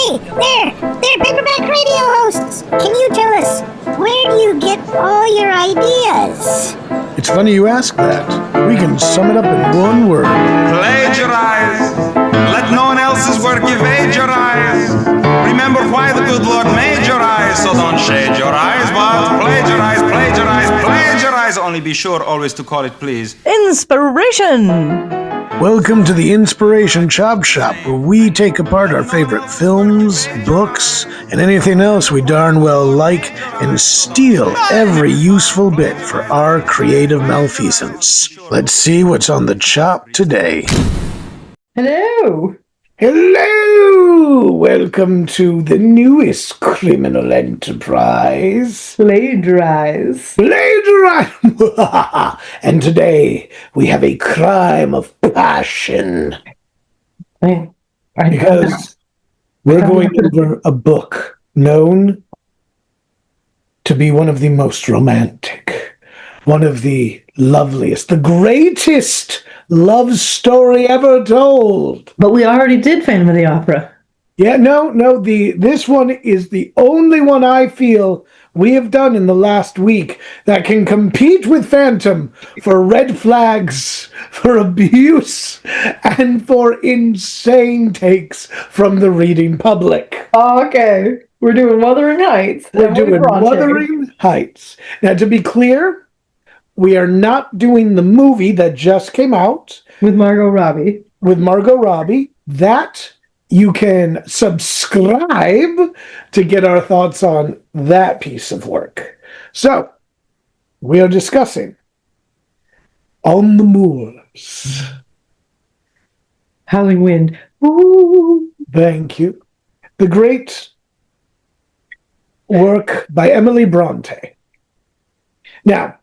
Hey, there, paperback radio hosts. Can you tell us, where do you get all your ideas? It's funny you ask that. We can sum it up in one word. Plagiarize. Let no one else's work evade your eyes. Remember why the good Lord made your eyes, so don't shade your eyes, but plagiarize, plagiarize, plagiarize. Only be sure always to call it, please, Inspiration! Welcome to the Inspiration Chop Shop, where we take apart our favorite films, books, and anything else we darn well like and steal every useful bit for our creative malfeasance. Let's see what's on the chop today. Hello! Hello! Welcome to the newest criminal enterprise. Plagiarize. Plagiarize! And today we have a crime of passion. Because we're going over a book known to be one of the most romantic, one of the loveliest, the greatest love story ever told. But we already did Phantom of the Opera. Yeah, no, this one is the only one I feel we have done in the last week that can compete with Phantom for red flags, for abuse, and for insane takes from the reading public. Okay. We're doing Wuthering Heights. We're doing Wuthering Heights. Now, to be clear, we are not doing the movie that just came out. With Margot Robbie. That you can subscribe to get our thoughts on that piece of work. So, we are discussing On the Moors. Howling Wind. Ooh. Thank you. The great work by Emily Brontë. Now,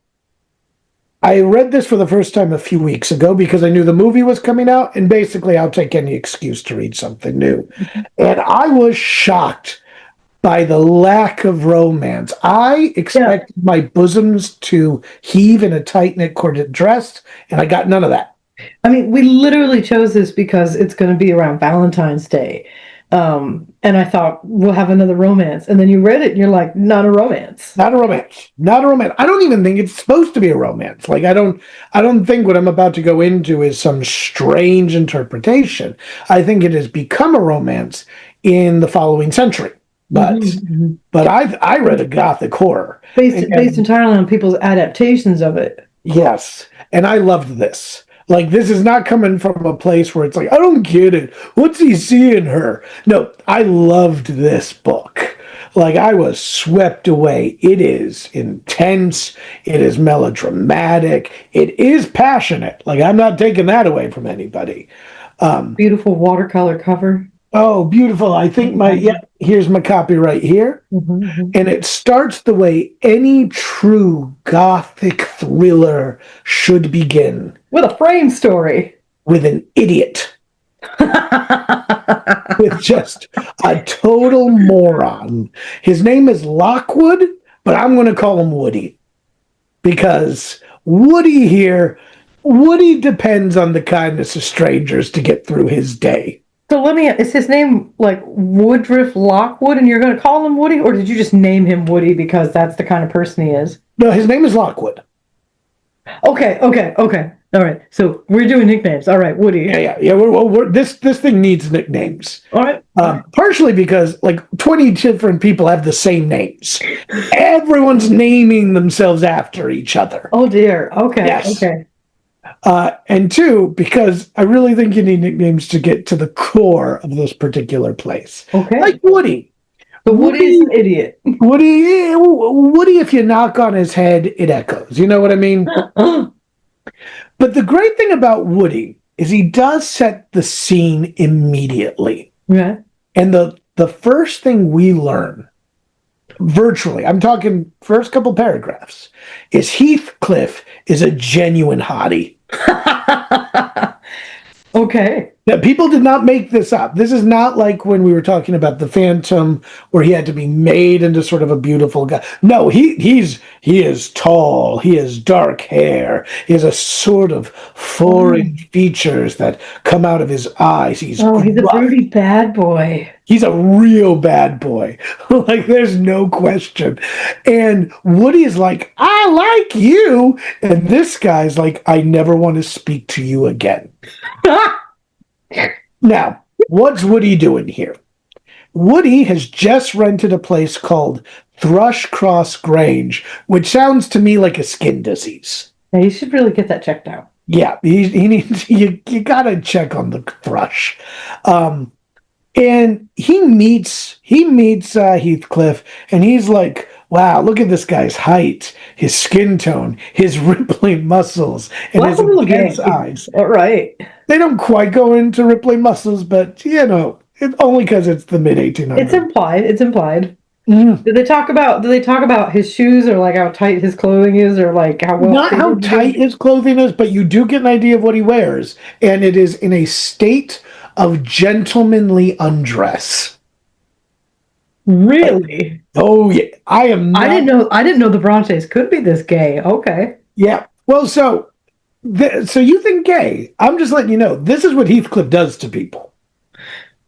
I read this for the first time a few weeks ago because I knew the movie was coming out, and basically I'll take any excuse to read something new. And I was shocked by the lack of romance. I expected my bosoms to heave in a tight-knit corded dress, and I got none of that. I mean, we literally chose this because it's going to be around Valentine's Day. And I thought, we'll have another romance. And then you read it and you're like, not a romance. Not a romance. I don't even think it's supposed to be a romance. Like, I don't think what I'm about to go into is some strange interpretation. I think it has become a romance in the following century. But I read a gothic horror. Based entirely on people's adaptations of it. Yes. And I loved this. Like, this is not coming from a place where it's like, I don't get it. What's he seeing her? No, I loved this book. Like, I was swept away. It is intense. It is melodramatic. It is passionate. Like, I'm not taking that away from anybody. Beautiful watercolor cover. Oh, beautiful. I think here's my copy right here. And it starts the way any true gothic thriller should begin. With a frame story. With an idiot. With just a total moron. His name is Lockwood, but I'm going to call him Woody. Because Woody depends on the kindness of strangers to get through his day. So is his name like Woodruff Lockwood and you're going to call him Woody? Or did you just name him Woody because that's the kind of person he is? No, his name is Lockwood. Okay. All right. So we're doing nicknames. All right, Woody. Yeah. This thing needs nicknames. All right. Partially because like 20 different people have the same names. Everyone's naming themselves after each other. Oh dear. Okay. Yes. Okay. And two, because I really think you need nicknames to get to the core of this particular place. Okay. Like Woody. But Woody is an idiot. Woody, if you knock on his head, it echoes. You know what I mean? But the great thing about Woody is he does set the scene immediately. Yeah. And the first thing we learn, virtually, I'm talking first couple paragraphs, is Heathcliff is a genuine hottie. Okay. Now, people did not make this up. This is not like when we were talking about the Phantom, where he had to be made into sort of a beautiful guy. No, he is tall. He has dark hair. He has a sort of foreign features that come out of his eyes. He's a gruff. broody bad boy. He's a real bad boy. Like, there's no question. And Woody is like, I like you. And this guy's like, I never want to speak to you again. Now, what's Woody doing here? Woody has just rented a place called Thrushcross Grange, which sounds to me like a skin disease. Yeah, you should really get that checked out. Yeah, he needs, you gotta check on the thrush. And he meets Heathcliff, and he's like, wow, look at this guy's height, his skin tone, his rippling muscles, and his intense eyes. All right. They don't quite go into rippling muscles, but, it's only because it's the mid-1800s. It's implied. Mm. Do they talk about his shoes, or like how tight his clothing is, or like how well? Not how tight his clothing is, but you do get an idea of what he wears, and it is in a state of gentlemanly undress. Really? Oh yeah, I am. I didn't know the Brontes could be this gay. Okay. Yeah. Well, so you think gay? I'm just letting you know. This is what Heathcliff does to people.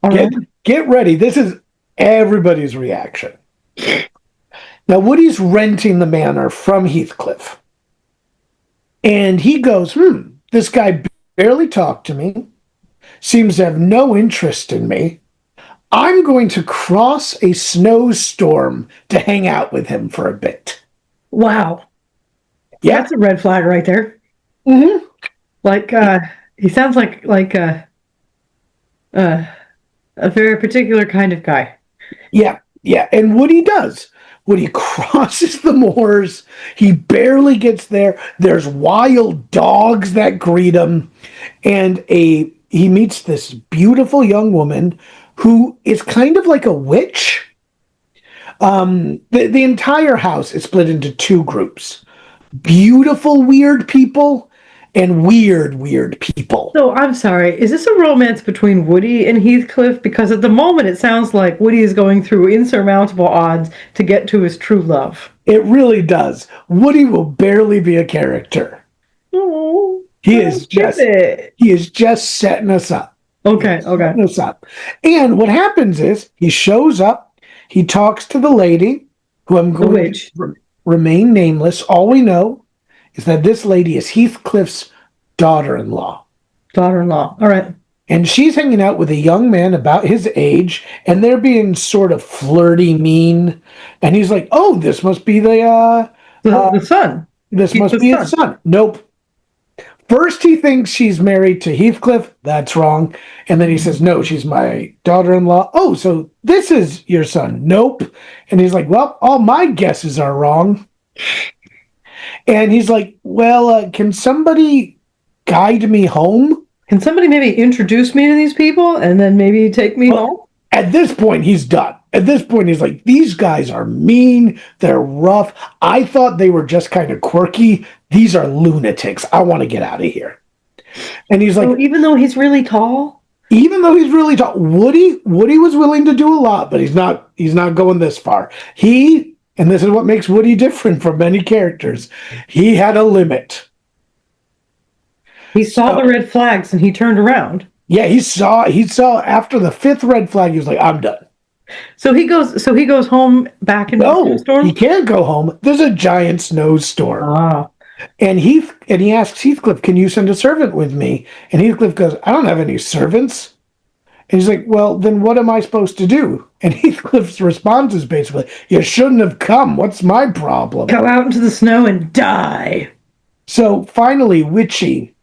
All right. Get ready. This is everybody's reaction. Now, Woody's renting the manor from Heathcliff, and he goes, this guy barely talked to me, seems to have no interest in me. I'm going to cross a snowstorm to hang out with him for a bit. Wow. Yeah. That's a red flag right there. Mm-hmm. Like, he sounds like a very particular kind of guy. Yeah. And Woody does. Woody crosses the moors. He barely gets there. There's wild dogs that greet him. And he meets this beautiful young woman who is kind of like a witch. The entire house is split into two groups. Beautiful, weird people and weird people. So, I'm sorry, is this a romance between Woody and Heathcliff? Because at the moment it sounds like Woody is going through insurmountable odds to get to his true love. It really does. Woody will barely be a character. Oh, He is just setting us up. Okay. Setting us up. And what happens is he shows up, he talks to the lady, who I'm going to remain nameless. All we know is that this lady is Heathcliff's daughter-in-law. All right. And she's hanging out with a young man about his age, and they're being sort of flirty, mean. And he's like, oh, this must be the son. This must be his son. Nope. First, he thinks she's married to Heathcliff. That's wrong. And then he says, no, she's my daughter-in-law. Oh, so this is your son. Nope. And he's like, well, all my guesses are wrong. And he's like, well, can somebody guide me home? Can somebody maybe introduce me to these people and then maybe take me home? At this point, he's done. At this point, he's like, these guys are mean. They're rough. I thought they were just kind of quirky. These are lunatics. I want to get out of here. And he's like, so even though he's really tall? Woody was willing to do a lot, but he's not going this far. And this is what makes Woody different from many characters. He had a limit. He saw the red flags and he turned around. Yeah, he saw after the fifth red flag, he was like, I'm done. So he goes home back into the snowstorm? He can't go home. There's a giant snowstorm. Ah. And he asks Heathcliff, can you send a servant with me? And Heathcliff goes, I don't have any servants. And he's like, well, then what am I supposed to do? And Heathcliff's response is basically, you shouldn't have come. What's my problem? Go out into the snow and die. So finally, Witchy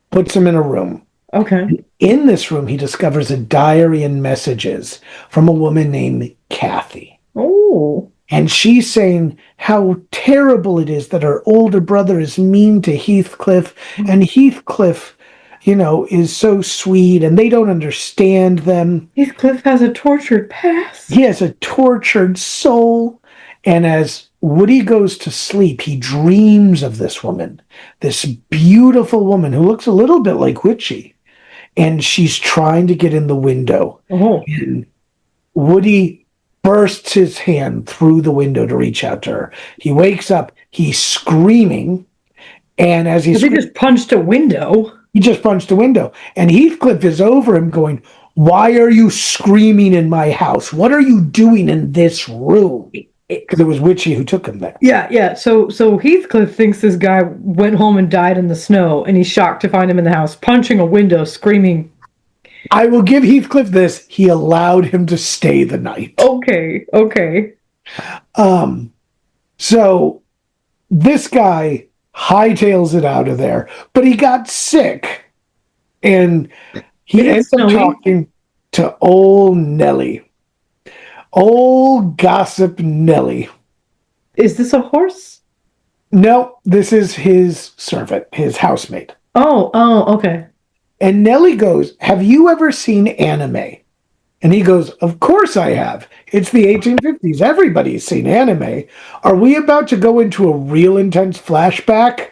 puts him in a room. Okay. In this room, he discovers a diary and messages from a woman named Kathy. Oh. And she's saying how terrible it is that her older brother is mean to Heathcliff, and Heathcliff, is so sweet, and they don't understand them. Heathcliff has a tortured past. He has a tortured soul. And as Woody goes to sleep, he dreams of this woman, this beautiful woman who looks a little bit like Witchy. and she's trying to get in the window. Oh. And Woody bursts his hand through the window to reach out to her. He wakes up, he's screaming, and as he's He just punched a window. He just punched a window. And Heathcliff is over him going, "Why are you screaming in my house? What are you doing in this room?" Because it was Witchy who took him there. Yeah. So Heathcliff thinks this guy went home and died in the snow, and he's shocked to find him in the house, punching a window, screaming. I will give Heathcliff this. He allowed him to stay the night. Okay. So this guy hightails it out of there, but he got sick, and he ends up talking to old Nellie. Old gossip Nellie. Is this a horse? No, this is his servant, his housemaid. Oh, okay. And Nellie goes, "Have you ever seen anime?" And he goes, "Of course I have. It's the 1850s. Everybody's seen anime. Are we about to go into a real intense flashback?"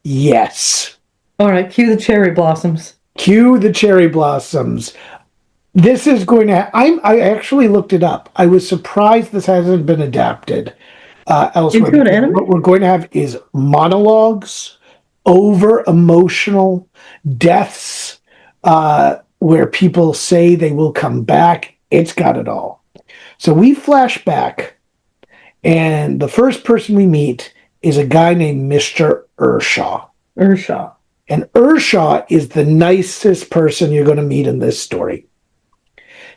Yes. All right, cue the cherry blossoms. Cue the cherry blossoms. This is going to... I actually looked it up. I was surprised this hasn't been adapted elsewhere. Into an anime? What we're going to have is monologues, over-emotional deaths, where people say they will come back. It's got it all. So we flash back, and the first person we meet is a guy named Mr. Ershaw. Ershaw. And Ershaw is the nicest person you're going to meet in this story.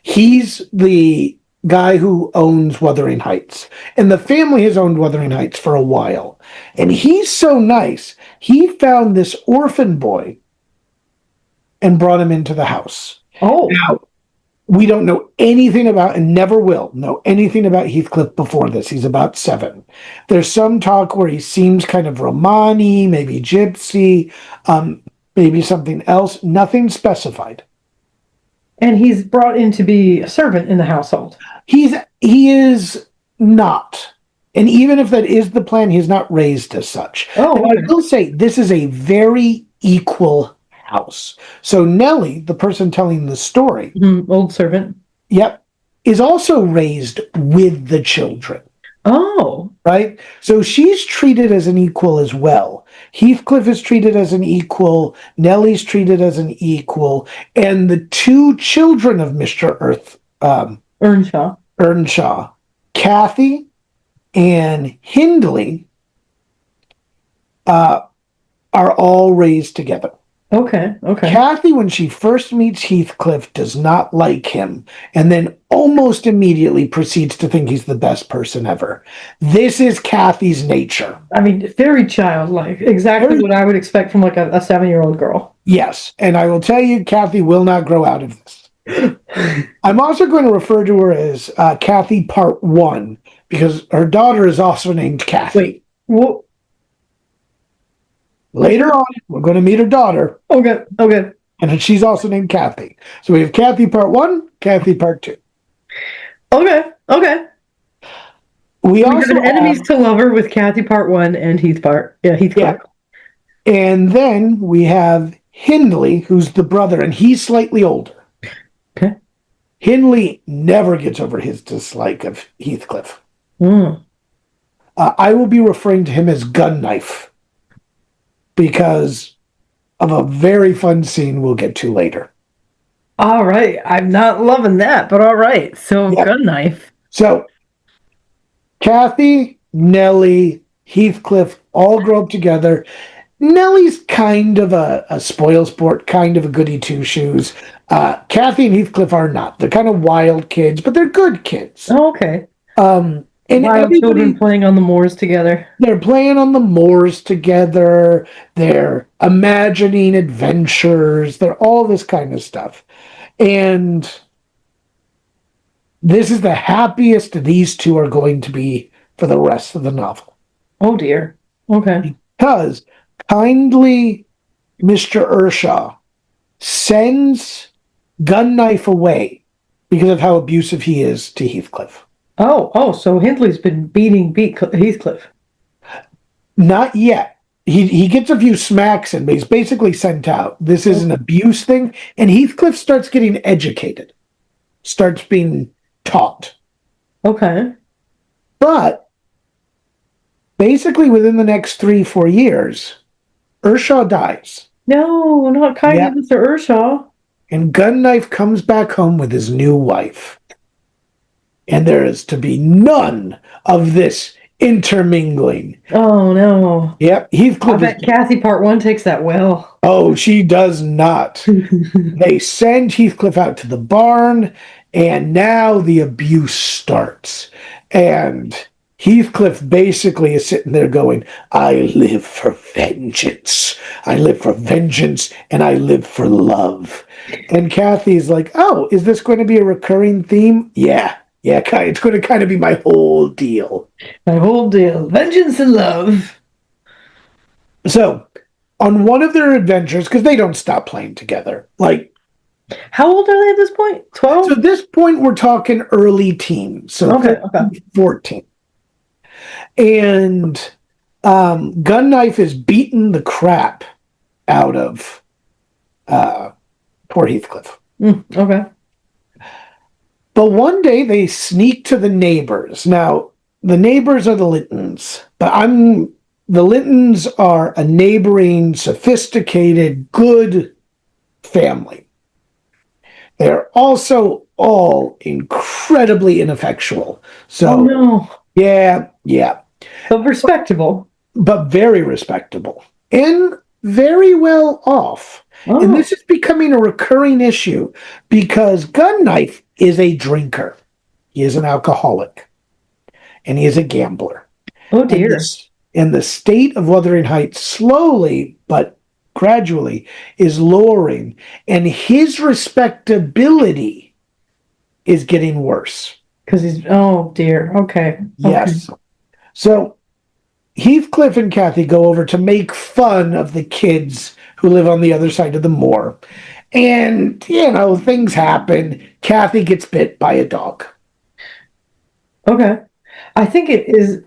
He's the guy who owns Wuthering Heights. And the family has owned Wuthering Heights for a while. And he's so nice, he found this orphan boy and brought him into the house. Oh. Now, we don't know anything about, and never will know anything about Heathcliff before this. He's about 7. There's some talk where he seems kind of Romani, maybe gypsy, maybe something else. Nothing specified. And he's brought in to be a servant in the household. He is not. And even if that is the plan, he's not raised as such. Oh, okay. I will say this is a very equal house. So Nellie, the person telling the story, old servant, yep, is also raised with the children. Oh. Right? So she's treated as an equal as well. Heathcliff is treated as an equal. Nellie's treated as an equal. And the 2 children of Mr. Earnshaw, Kathy and Hindley, are all raised together. Okay. Kathy, when she first meets Heathcliff, does not like him, and then almost immediately proceeds to think he's the best person ever. This is Kathy's nature. I mean, very childlike. Exactly what I would expect from like a 7-year-old girl. Yes, and I will tell you, Kathy will not grow out of this. I'm also going to refer to her as Kathy Part 1, because her daughter is also named Kathy. Wait, what? Later on, we're going to meet her daughter. Okay. And she's also named Kathy. So we have Kathy Part 1, Kathy Part 2. Okay. We also have an enemies to lover with Kathy Part 1 and Heathcliff. Yeah. And then we have Hindley, who's the brother, and he's slightly older. Okay. Hindley never gets over his dislike of Heathcliff. I will be referring to him as Gun Knife, because of a very fun scene we'll get to later. All right. I'm not loving that, but all right. So, Gun Knife. So, Kathy, Nellie, Heathcliff all grow up together. Nellie's kind of a spoil sport, kind of a goody two-shoes. Kathy and Heathcliff are not. They're kind of wild kids, but they're good kids. Oh, okay. And wild children playing on the moors together. They're playing on the moors together. They're imagining adventures. They're all this kind of stuff. And this is the happiest these 2 are going to be for the rest of the novel. Oh, dear. Okay. Because kindly Mr. Ershaw sends Gun Knife away because of how abusive he is to Heathcliff. Oh, so Hindley's been beating Heathcliff. Not yet. he gets a few smacks in, but he's basically sent out. This is an abuse thing, and Heathcliff starts getting educated, starts being taught. Okay. But basically within the next 3-4 years, Earnshaw dies. No, not kind Yep. of Mr. Earnshaw. And Gunknife comes back home with his new wife. And there is to be none of this intermingling. Oh no. Yep, I Heathcliff. bet Kathy part 1 takes that well. Oh, she does not. They send Heathcliff out to the barn, and now the abuse starts. And Heathcliff basically is sitting there going, I live for vengeance. I live for vengeance, and I live for love. And Kathy's like, oh, is this going to be a recurring theme? Yeah, it's going to kind of be my whole deal. My whole deal. Vengeance and love. So, on one of their adventures, because they don't stop playing together, like, How old are they at this point? 12? so at this point, we're talking early teens. So Okay. 14. And Gunknife is beating the crap out of poor Heathcliff. Okay. But one day they sneak to the neighbors. Now, the neighbors are the Lintons, but the Lintons are a neighboring, sophisticated, good family. They're also all incredibly ineffectual. So, Oh no. yeah. But respectable. But very respectable and very well off. Oh. And this is becoming a recurring issue because Gunknife is a drinker. He is an alcoholic. And he is a gambler. Oh dear. And the state of Wuthering Heights slowly but gradually is lowering. And his respectability is getting worse. Because he's, oh dear. Okay. Yes. So Heathcliff and Kathy go over to make fun of the kids who live on the other side of the moor. And, things happen. Kathy gets bit by a dog. Okay. I think it is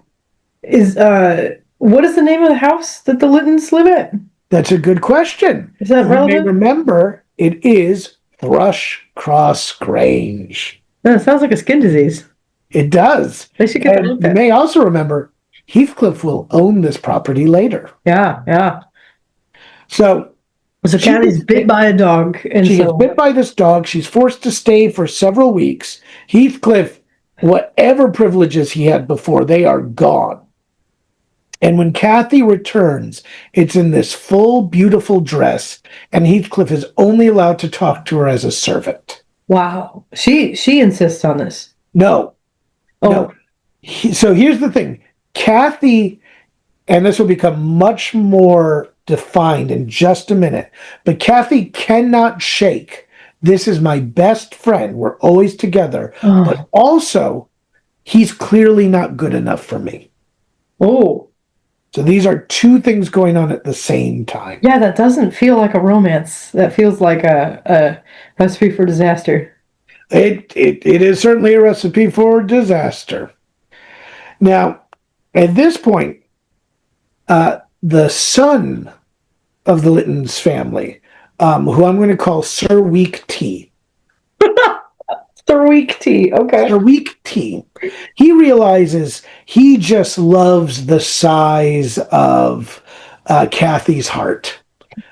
what is the name of the house that the Lintons live at? That's a good question. Is that You may relevant? remember, it is Thrushcross Grange. No, it sounds like a skin disease. It does. They should get that And looked you at. may also remember, Heathcliff will own this property later. Yeah. So Kathy's bit by a dog, and she gets bit by this dog. She's forced to stay for several weeks. Heathcliff, whatever privileges he had before, they are gone. And when Kathy returns, it's in this full, beautiful dress, and Heathcliff is only allowed to talk to her as a servant. wow, she insists on this. No. Oh. No. So here's the thing. Kathy, and this will become much more defined in just a minute, but Kathy cannot shake. This is my best friend. We're always together. Oh. But also, he's clearly not good enough for me. Oh. So these are two things going on at the same time. Yeah, that doesn't feel like a romance. That feels like a recipe for disaster. It is certainly a recipe for disaster. Now, at this point, the son of the Lintons family, who I'm going to call Sir Weak Tea. Sir Weak Tea, okay. Sir Weak Tea. He realizes he just loves the size of Kathy's heart.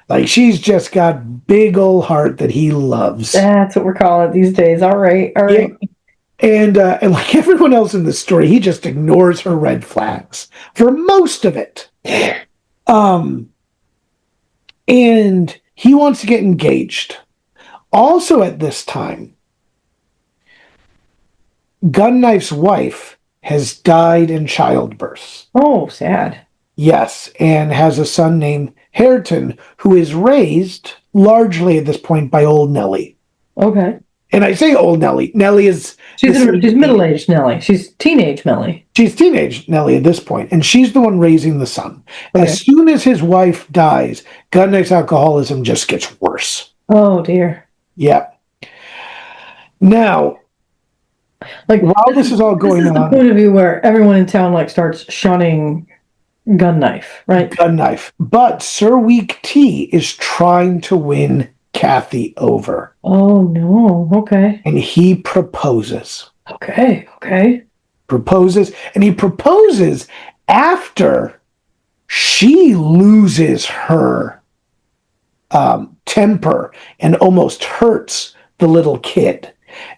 Like, she's just got big old heart that he loves. That's what we're calling it these days. All right. Yeah. And like everyone else in the story, he just ignores her red flags for most of it. And he wants to get engaged. Also at this time, Gunknife's wife has died in childbirth. Oh, sad. Yes, and has a son named Hareton, who is raised largely at this point by old Nellie. Okay. And I say old Nellie. Nellie is... She's middle-aged Nellie. She's teenage Nellie. She's teenage Nellie at this point, and she's the one raising the son. Okay. As soon as his wife dies, Gunknife's alcoholism just gets worse. Oh, dear. Yep. Now, Like, while this is all going this is on... the point of view where everyone in town, like, starts shunning gun knife, right? Gun knife. But Sir Weak Tea is trying to win Kathy over. Oh no. Okay. And he proposes. Okay. Okay. Proposes. And he proposes after she loses her temper and almost hurts the little kid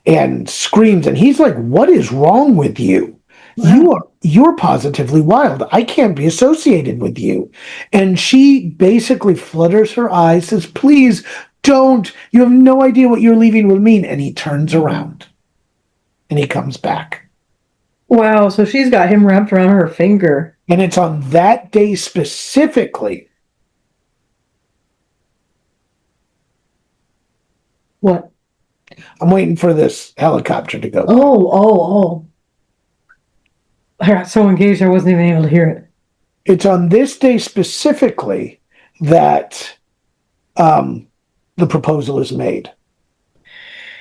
and screams. And he's like, what is wrong with you? Wow. You're positively wild. I can't be associated with you. And she basically flutters her eyes, says, please don't. You have no idea what you're leaving will mean. And he turns around and he comes back. Wow. So she's got him wrapped around her finger. And it's on that day specifically. What? I'm waiting for this helicopter to go. Oh. I got so engaged I wasn't even able to hear it. It's on this day specifically that the proposal is made.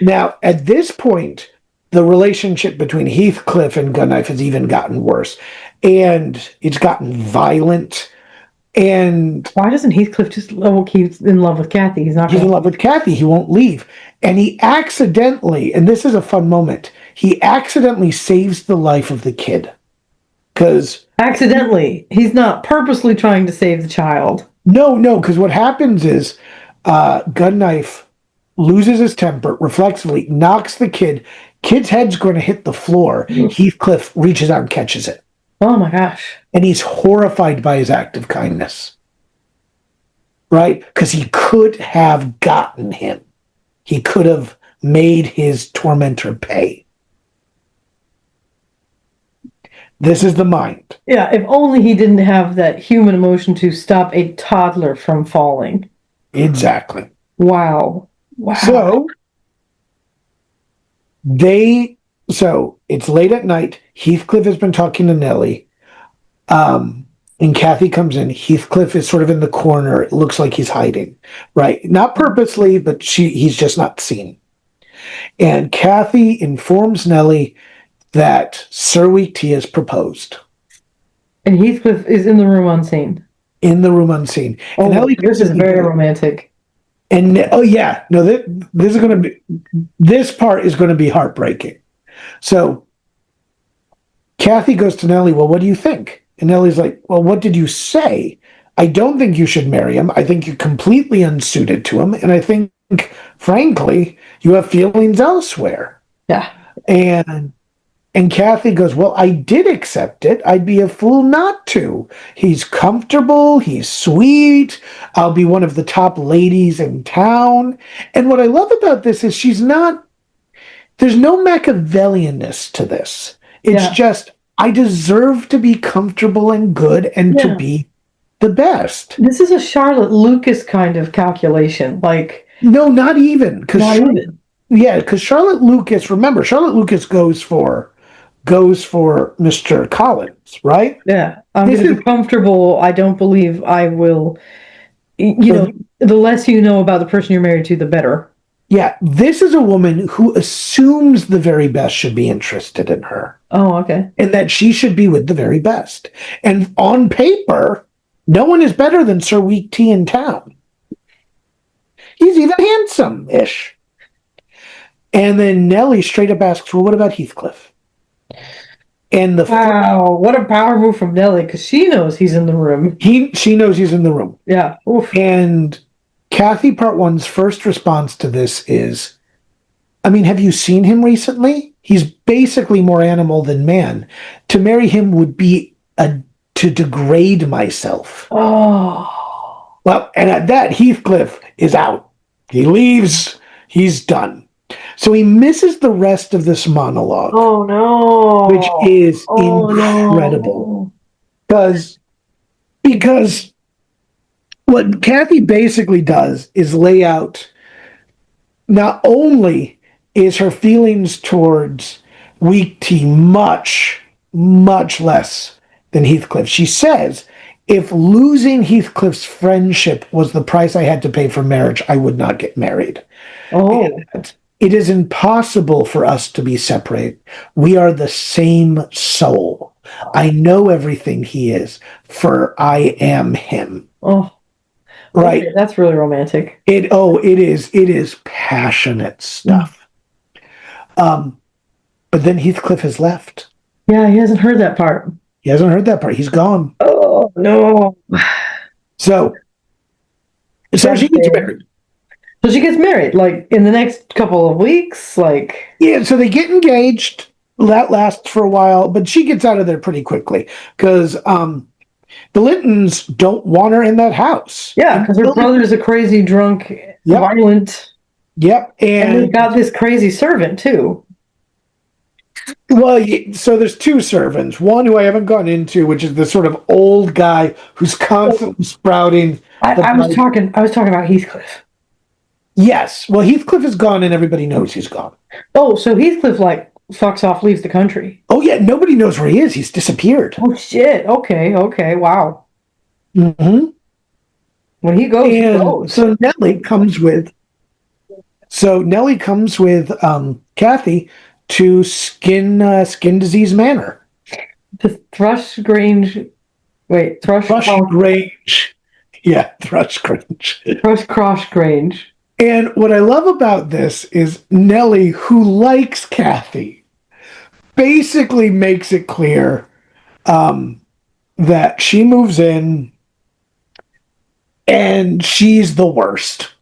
Now, at this point, the relationship between Heathcliff and Gunknife has even gotten worse. And it's gotten violent. And why doesn't Heathcliff just keep in love with Kathy? He's in love with Kathy. He won't leave. And he accidentally, and this is a fun moment, he accidentally saves the life of the kid. Because accidentally, he's not purposely trying to save the child. No, because what happens is Gunknife loses his temper, reflexively knocks the kid. Kid's head's going to hit the floor. Heathcliff reaches out and catches it. Oh my gosh. And he's horrified by his act of kindness. Right? Because he could have gotten him. He could have made his tormentor pay. This is the mind. Yeah, if only he didn't have that human emotion to stop a toddler from falling. Exactly. Wow. So it's late at night. Heathcliff has been talking to Nellie. And Kathy comes in. Heathcliff is sort of in the corner. It looks like he's hiding. Right. Not purposely, but he's just not seen. And Kathy informs Nellie that Sir Weak Tea has proposed. And Heathcliff is in the room unseen. In the room unseen. Oh, and Nellie this is very romantic. And this part is going to be heartbreaking. So Kathy goes to Nellie, well, what do you think? And Nellie's like, well, what did you say? I don't think you should marry him. I think you're completely unsuited to him. And I think, frankly, you have feelings elsewhere. Yeah. And Kathy goes, well, I did accept it. I'd be a fool not to. He's comfortable. He's sweet. I'll be one of the top ladies in town. And what I love about this is there's no Machiavellianness to this. It's just, I deserve to be comfortable and good and to be the best. This is a Charlotte Lucas kind of calculation. No, not even. Not even. Yeah, because Charlotte Lucas goes for Mr. Collins, right? Yeah. I'm going to be comfortable. I don't believe I will. The less you know about the person you're married to, the better. Yeah. This is a woman who assumes the very best should be interested in her. Oh, okay. And that she should be with the very best. And on paper, no one is better than Sir Weak Tea in town. He's even handsome-ish. And then Nellie straight up asks, well, what about Heathcliff? And wow, what a power move from Nellie, because she knows he's in the room. She knows he's in the room. Yeah. Oof. And Kathy Part 1's first response to this is, I mean, have you seen him recently? He's basically more animal than man. To marry him would be to degrade myself. Oh. Well, and at that, Heathcliff is out. He leaves. He's done. So he misses the rest of this monologue. Oh, no. Which is incredible. No. Because what Kathy basically does is lay out, not only is her feelings towards Weak Tea much, much less than Heathcliff. She says, if losing Heathcliff's friendship was the price I had to pay for marriage, I would not get married. Oh. And it is impossible for us to be separated. We are the same soul. I know everything he is, for I am him. Oh, Right. okay, that's really romantic. It is passionate stuff. But then Heathcliff has left. Yeah, he hasn't heard that part. He hasn't heard that part. He's gone. Oh no. So she gets married. So she gets married, like in the next couple of weeks, like. Yeah, so they get engaged. That lasts for a while, but she gets out of there pretty quickly because the Lintons don't want her in that house. Yeah, because her brother's a crazy drunk, violent. Yep, and they've got this crazy servant too. Well, so there's two servants. One who I haven't gone into, which is the sort of old guy who's constantly sprouting. I was talking about Heathcliff. Yes. Well, Heathcliff is gone, and everybody knows he's gone. Oh, so Heathcliff fucks off, leaves the country. Oh yeah, nobody knows where he is. He's disappeared. Oh shit. Okay. Wow. Mm-hmm. When he goes, he goes. So Nellie comes with Kathy to Skin Disease Manor. The Thrush Grange. Wait, Thrush Grange. Yeah, Thrush Grange. Thrush Cross Grange. And what I love about this is Nellie, who likes Kathy, basically makes it clear that she moves in and she's the worst.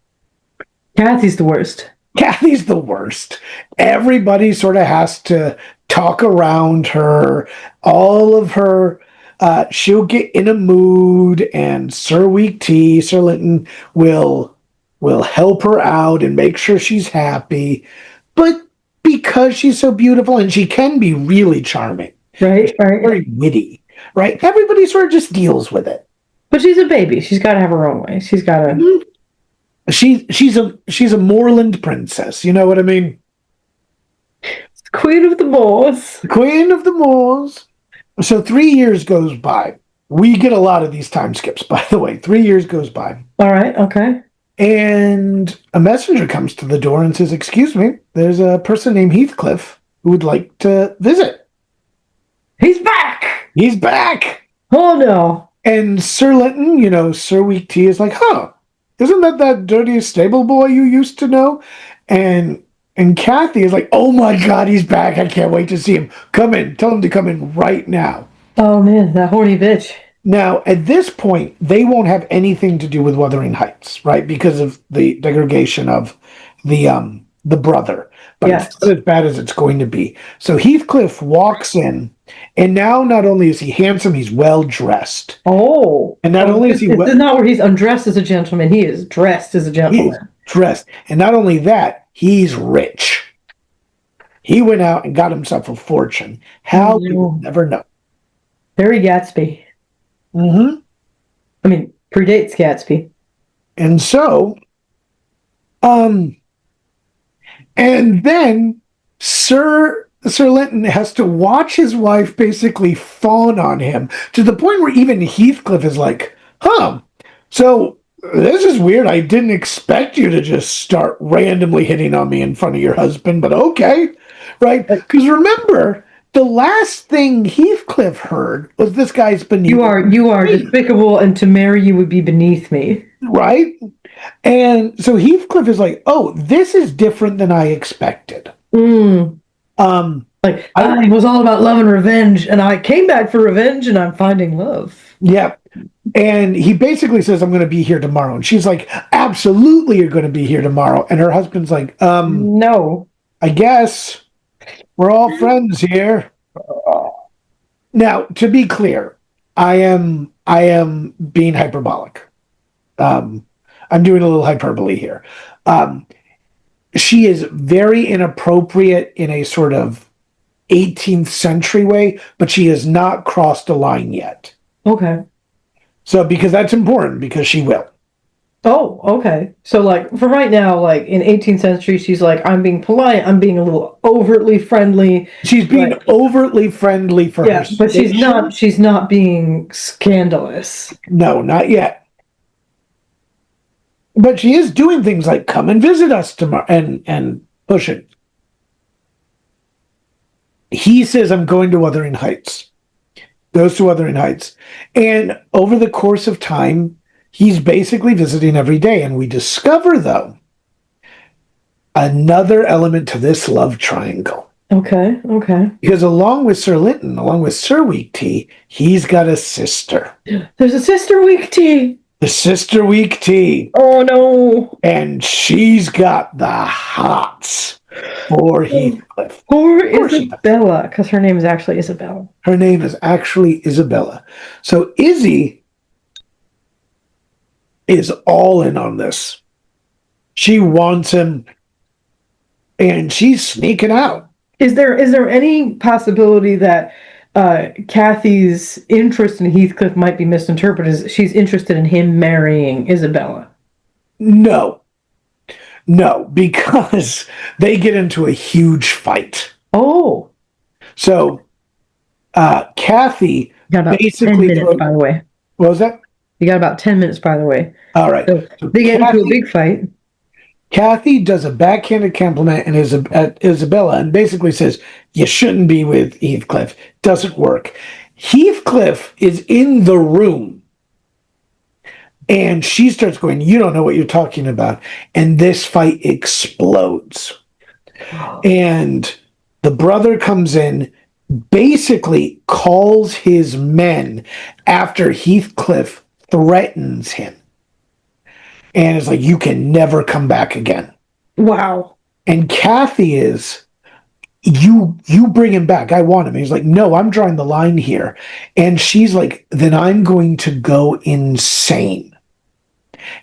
Kathy's the worst. Kathy's the worst. Everybody sort of has to talk around her. All of her, she'll get in a mood, and Sir Linton will help her out and make sure she's happy. But because she's so beautiful, and she can be really charming, right, very witty, right? Everybody sort of just deals with it. But she's a baby. She's got to have her own way. She's got to. Mm-hmm. She's a moorland princess. You know what I mean? Queen of the Moors. Queen of the Moors. So 3 years goes by. We get a lot of these time skips, by the way. 3 years goes by. All right. Okay. And a messenger comes to the door and says, "Excuse me, there's a person named Heathcliff who would like to visit." He's back! He's back! Oh, no. And Sir Linton, Sir Weak Tea is like, "Huh, isn't that dirty stable boy you used to know?" And Kathy is like, "Oh my God, he's back. I can't wait to see him. Come in. Tell him to come in right now." Oh, man, that horny bitch. Now, at this point, they won't have anything to do with Wuthering Heights, right? Because of the degradation of the brother. But It's not as bad as it's going to be. So Heathcliff walks in, and now not only is he handsome, he's well-dressed. Oh. And not only is he... This is not where he's undressed as a gentleman. He is dressed as a gentleman. He's dressed. And not only that, he's rich. He went out and got himself a fortune. How? You will never know. Very Gatsby. Mm-hmm. I mean, predates Gatsby. And so, and then Sir Linton has to watch his wife basically fawn on him to the point where even Heathcliff is like, "Huh, so this is weird. I didn't expect you to just start randomly hitting on me in front of your husband, but okay." Right? Because remember, the last thing Heathcliff heard was this guy's beneath me. You are despicable, and to marry you would be beneath me. Right? And so Heathcliff is like, "Oh, this is different than I expected." I was all about love and revenge, and I came back for revenge, and I'm finding love. Yep. And he basically says, "I'm going to be here tomorrow." And she's like, "Absolutely, you're going to be here tomorrow." And her husband's like, "No. I guess we're all friends here." Now, to be clear, I am being hyperbolic. I'm doing a little hyperbole here. She is very inappropriate in a sort of 18th century way, but she has not crossed a line yet. Okay. So, because that's important, because she will. Oh, okay. So, for right now, in 18th century, she's like, "I'm being polite. I'm being a little overtly friendly." She's being overtly friendly for her. But she's not being scandalous. No, not yet. But she is doing things like come and visit us tomorrow and push it. He says, "I'm going to Wuthering Heights." Goes to Wuthering Heights. And over the course of time, he's basically visiting every day. And we discover, though, another element to this love triangle. Okay. Because along with Sir Linton, along with Sir Weak Tea, he's got a sister. There's a sister Weak Tea. The sister Weak Tea. Oh, no. And she's got the hots for Heathcliff. Or Isabella, because her name is actually Isabella. Her name is actually Isabella. So Izzy is all in on this. She wants him, and she's sneaking out. Is there any possibility that Kathy's interest in Heathcliff might be misinterpreted as she's interested in him marrying Isabella? No, because they get into a huge fight. Oh. So Kathy got about basically 10 minutes, by the way. What was that? You got about 10 minutes, by the way. All right. So they get into a big fight. Kathy does a backhanded compliment at Isabella and basically says, you shouldn't be with Heathcliff. Doesn't work. Heathcliff is in the room. And she starts going, you don't know what you're talking about. And this fight explodes. And the brother comes in, basically calls his men after Heathcliff threatens him. And it's like, you can never come back again. Wow. And Kathy is, you bring him back. I want him. He's like, no, I'm drawing the line here. And she's like, then I'm going to go insane.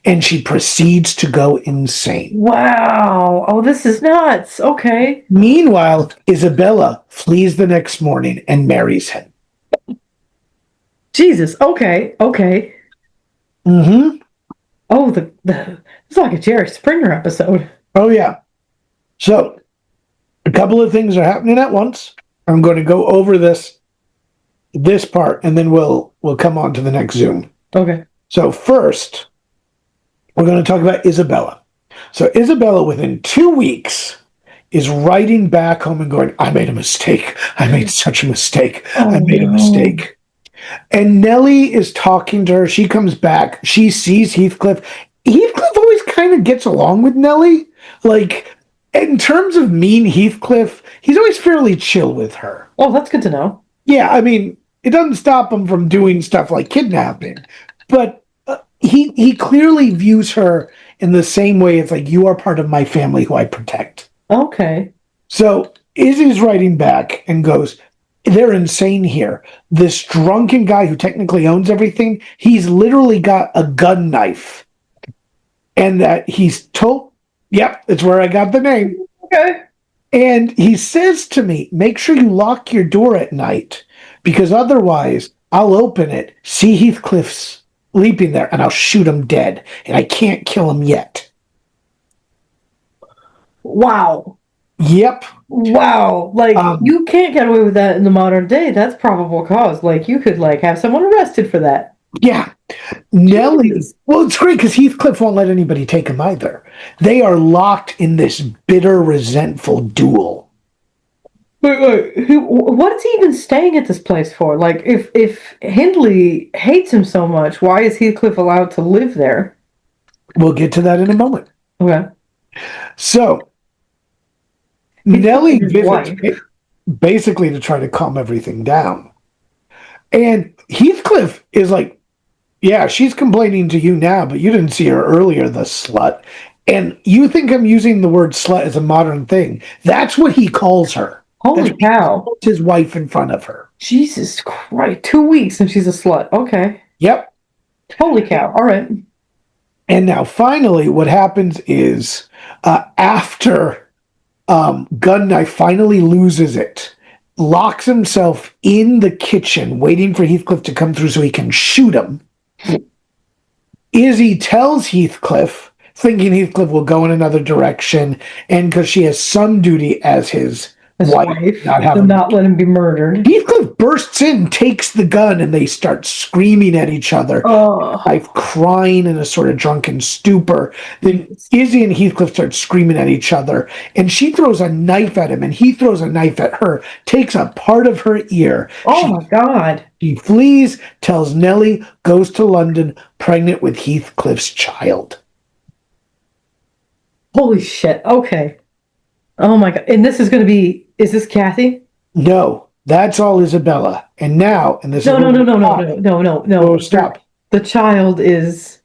And she proceeds to go insane. Wow. Oh, this is nuts. Okay. Meanwhile, Isabella flees the next morning and marries him. Jesus. Okay. Mm-hmm. Oh, it's like a Jerry Springer episode. Oh, yeah. So, a couple of things are happening at once. I'm going to go over this part, and then we'll come on to the next Zoom. Okay. So, first, we're going to talk about Isabella. So, Isabella, within 2 weeks, is writing back home and going, I made a mistake. I made such a mistake. I made a mistake. And Nellie is talking to her. She comes back. She sees Heathcliff. Heathcliff always kind of gets along with Nellie. Like, in terms of mean Heathcliff, he's always fairly chill with her. Oh, that's good to know. Yeah, I mean, it doesn't stop him from doing stuff like kidnapping. But he clearly views her in the same way. It's like, you are part of my family who I protect. Okay. So Izzy's writing back and goes, they're insane here. This drunken guy who technically owns everything, he's literally got a gun knife. And that he's told, yep, it's where I got the name. Okay. And he says to me, make sure you lock your door at night, because otherwise I'll open it, see Heathcliff sleeping there, and I'll shoot him dead. And I can't kill him yet. Wow. Yep. Wow. Like, you can't get away with that in the modern day. That's probable cause. Like, you could, like, have someone arrested for that. Yeah. Nellie, well, it's great because Heathcliff won't let anybody take him either. They are locked in this bitter, resentful duel. Wait. What is he even staying at this place for? Like, if Hindley hates him so much, why is Heathcliff allowed to live there? We'll get to that in a moment. Okay. So, Nellie visits basically to try to calm everything down. And Heathcliff is like, yeah, she's complaining to you now, but you didn't see her earlier, the slut. And you think I'm using the word slut as a modern thing. That's what he calls her. Holy cow. He calls his wife in front of her. Jesus Christ. 2 weeks and she's a slut. Okay. Yep. Holy cow. All right. And now finally what happens is after Gun-Knife finally loses it, locks himself in the kitchen waiting for Heathcliff to come through so he can shoot him. Izzy tells Heathcliff, thinking Heathcliff will go in another direction, and because she has some duty as his his wife not to having not let him be murdered. Heathcliff bursts in, takes the gun, and they start screaming at each other. Oh, Wife crying in a sort of drunken stupor. Then Izzy and Heathcliff start screaming at each other, and she throws a knife at him, and he throws a knife at her, takes a part of her ear. my God. She flees, tells Nellie, goes to London, pregnant with Heathcliff's child. Holy shit. Okay. Oh my God. And this is going to be, is this Kathy? No, that's all Isabella. And now, and this No. Oh, stop. The child is.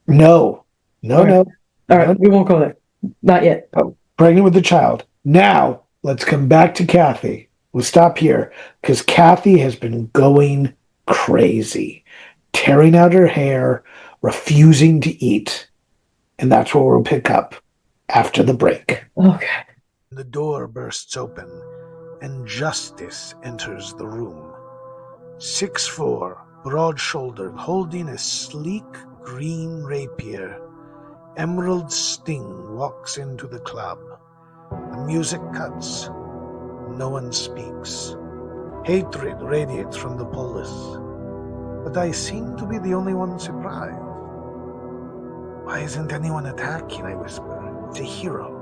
No. All right, we won't go there. Not yet. Oh, pregnant with the child. Now, let's come back to Kathy. We'll stop here because Kathy has been going crazy, tearing out her hair, refusing to eat. And that's where we'll pick up after the break. Okay. The door bursts open, and Justice enters the room. 6'4", broad-shouldered, holding a sleek green rapier. Emerald Sting walks into the club. The music cuts. No one speaks. Hatred radiates from the polis. But I seem to be the only one surprised. Why isn't anyone attacking, I whisper. It's a hero.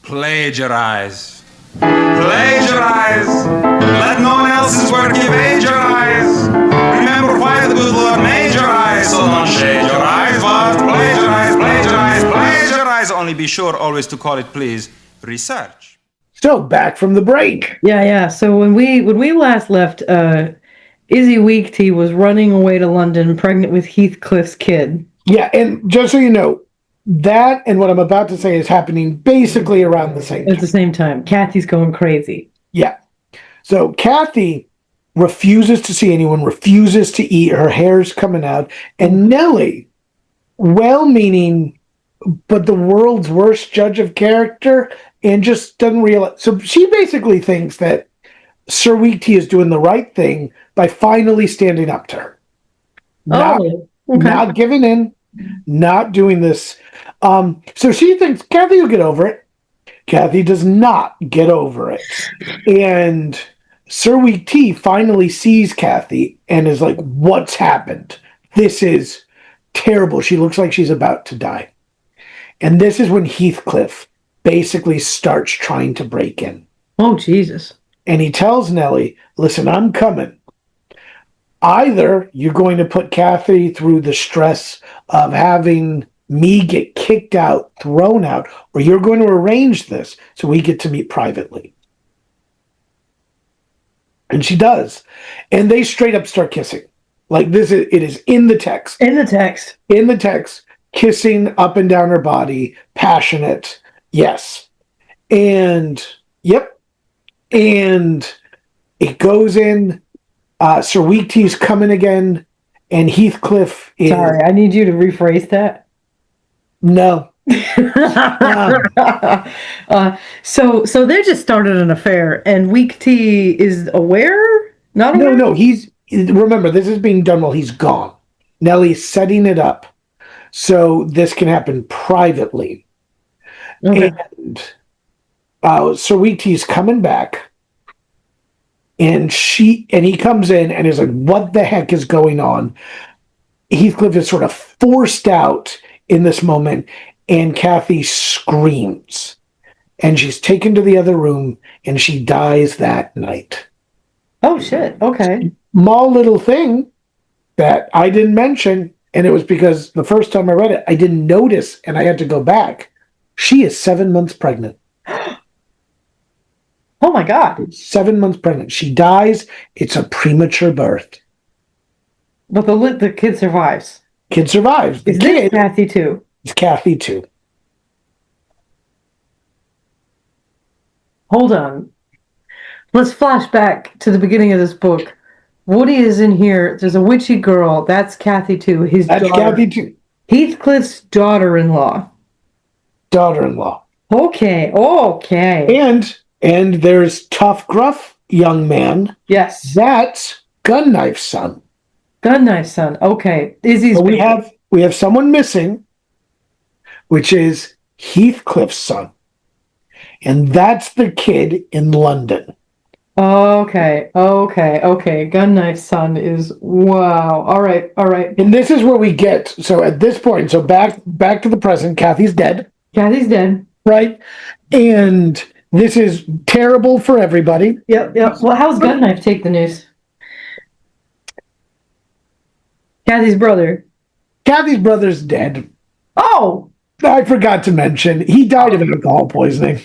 Plagiarize. Plagiarize. Let no one else's work evade your eyes. Remember why the good Lord made your eyes, so don't shade your eyes, but plagiarize, plagiarize, plagiarize. Only be sure always to call it, please, research. So, back from the break. Yeah. So when we last left, Izzy Weekty was running away to London, pregnant with Heathcliff's kid. Yeah, and just so you know, that and what I'm about to say is happening basically around the same time. At the same time. Kathy's going crazy. Yeah. So Kathy refuses to see anyone, refuses to eat. Her hair's coming out. And Nellie, well-meaning, but the world's worst judge of character, and just doesn't realize. So she basically thinks that Sir Weekty is doing the right thing by finally standing up to her. Not giving in, not doing this. So she thinks Kathy will get over it. Kathy does not get over it. And Sir Weekty finally sees Kathy and is like, what's happened? This is terrible. She looks like she's about to die. And this is when Heathcliff basically starts trying to break in. Oh, Jesus. And he tells Nellie, listen, I'm coming. Either you're going to put Kathy through the stress of having me get kicked out, thrown out, or you're going to arrange this so we get to meet privately. And she does. And they straight up start kissing. Like it is in the text. In the text. In the text, kissing up and down her body, passionate. Yes. And, yep. And it goes in. Sir Weekty's coming again, and Heathcliff is... Sorry, I need you to rephrase that. No. So they just started an affair, and Weekty is aware? Not aware? No, remember, this is being done while he's gone. Nellie's setting it up so this can happen privately. Okay. And Sir Weekty's coming back. And he comes in and is like, what the heck is going on? Heathcliff is sort of forced out in this moment, and Kathy screams. And she's taken to the other room, and she dies that night. Oh, shit. Okay. Small little thing that I didn't mention, and it was because the first time I read it, I didn't notice, and I had to go back. She is 7 months pregnant. Oh my God. 7 months pregnant. She dies. It's a premature birth. But the kid survives. Kid survives. Is this Kathy too? It's Kathy too. Hold on. Let's flash back to the beginning of this book. Woody is in here. There's a witchy girl. That's Kathy too. That's Kathy too. Heathcliff's daughter-in-law. Daughter-in-law. Okay. And there's tough, gruff young man. Yes. That's Gunknife's son. Gunknife's son. Okay. Izzy's. We have someone missing, which is Heathcliff's son. And that's the kid in London. Okay. Gun Knife Son is wow. All right. And this is where we get, so at this point, so back to the present, Kathy's dead. Kathy's dead. Right? And this is terrible for everybody. Yep. Well, how's Gun Knife take the news? Kathy's brother's dead. Oh! I forgot to mention, he died of alcohol poisoning.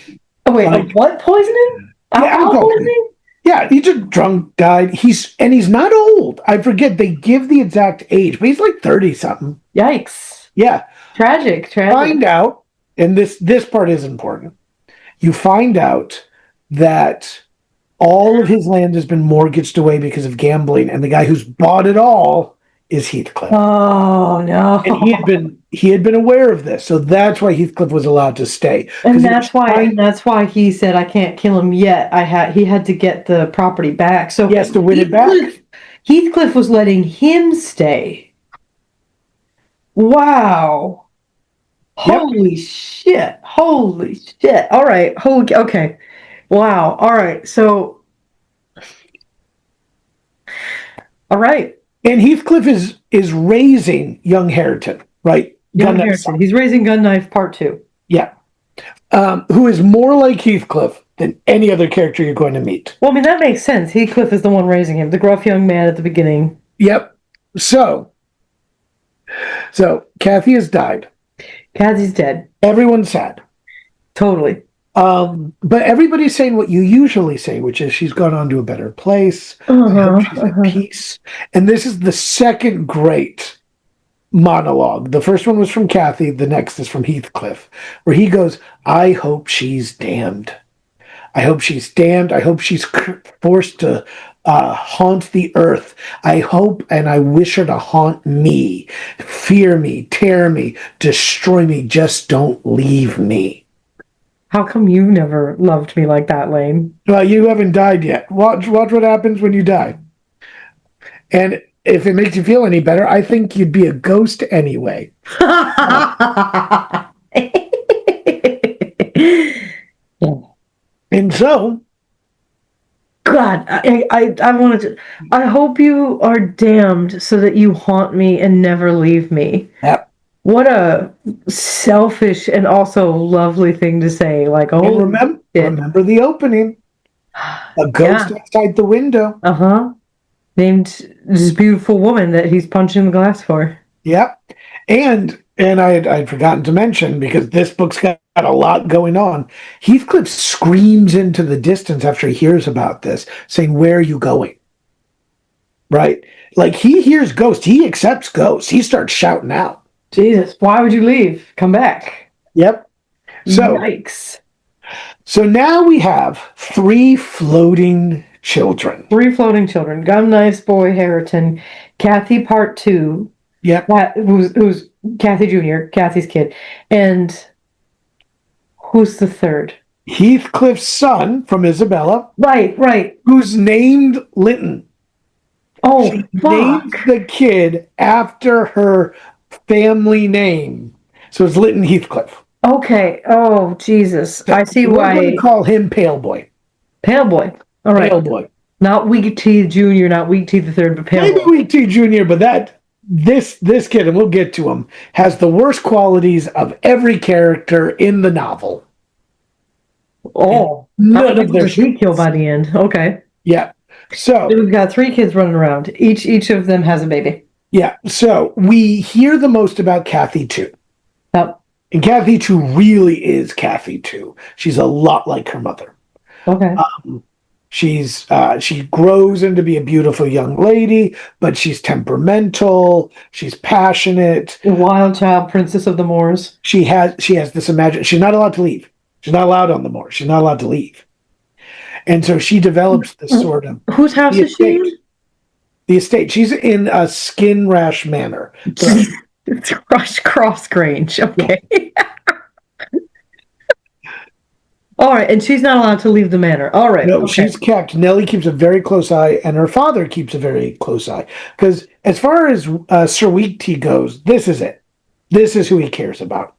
Oh, wait, what poisoning? Alcohol poisoning? Yeah, he's a drunk guy. He's not old. I forget, they give the exact age, but he's like 30-something. Yikes. Yeah. Tragic. Find out, and this part is important. You find out that all of his land has been mortgaged away because of gambling, and the guy who's bought it all is Heathcliff. Oh no! And he had been aware of this, so that's why Heathcliff was allowed to stay. And that's why he said, "I can't kill him yet." He had to get the property back, so he has to win it back. Heathcliff was letting him stay. Wow! Yep. Holy shit! All right. Okay. Wow. All right. So. All right. And Heathcliff is raising young Hareton, right? Young Hareton. He's raising Gun Knife Part 2. Yeah. Who is more like Heathcliff than any other character you're going to meet. Well, I mean, that makes sense. Heathcliff is the one raising him, the gruff young man at the beginning. Yep. So Kathy has died. Kathy's dead. Everyone's sad. Totally. But everybody's saying what you usually say, which is she's gone on to a better place. I hope she's at peace. And this is the second great monologue. The first one was from Kathy. The next is from Heathcliff, where he goes, I hope she's damned. I hope she's damned. I hope she's forced to haunt the earth. I hope and I wish her to haunt me, fear me, tear me, destroy me. Just don't leave me. How come you never loved me like that, Lane? Well, you haven't died yet. Watch what happens when you die. And if it makes you feel any better, I think you'd be a ghost anyway. And so, God, I wanted to. I hope you are damned so that you haunt me and never leave me. Yep. What a selfish and also lovely thing to say. Like, oh, remember the opening. A ghost outside the window. Named this beautiful woman that he's punching the glass for. Yep. And I'd forgotten to mention, because this book's got a lot going on, Heathcliff screams into the distance after he hears about this, saying, where are you going? Right? Like, he hears ghosts. He accepts ghosts. He starts shouting out. Jesus, why would you leave? Come back. Yep. So, yikes. So now we have 3 floating children. 3 floating children. Gun Knife's boy, Hareton. Kathy Part 2. Yep. Who's Kathy Jr., Kathy's kid. And who's the third? Heathcliff's son from Isabella. Right. Who's named Linton. Oh, she named the kid after her family name. So it's Linton Heathcliff. Okay. Oh, Jesus. So I see why. We're going to call him Pale Boy. Pale Boy. All right. Pale Boy. Not Weak Teeth Jr., not Weak Teeth the Third, but Pale Boy. Maybe Weak Teeth Jr., but this kid, and we'll get to him, has the worst qualities of every character in the novel. Oh. None of their he killed by the end. Okay. Yeah. So we've got 3 kids running around. Each of them has a baby. Yeah. So we hear the most about Kathy 2. Yep. And Kathy 2 really is Kathy 2. She's a lot like her mother. Okay. She grows into be a beautiful young lady, but she's temperamental. She's passionate. A wild child, princess of the moors. She has this imagination. She's not allowed to leave. She's not allowed on the moors. She's not allowed to leave. And so she develops this sort of... Whose house is she in? The estate. She's in a Skin Rash Manor. It's Cross Grange. Okay. All right, and she's not allowed to leave the manor. All right. No, okay. She's kept. Nellie keeps a very close eye, and her father keeps a very close eye. Because as far as Sir Weaktea goes, this is it. This is who he cares about.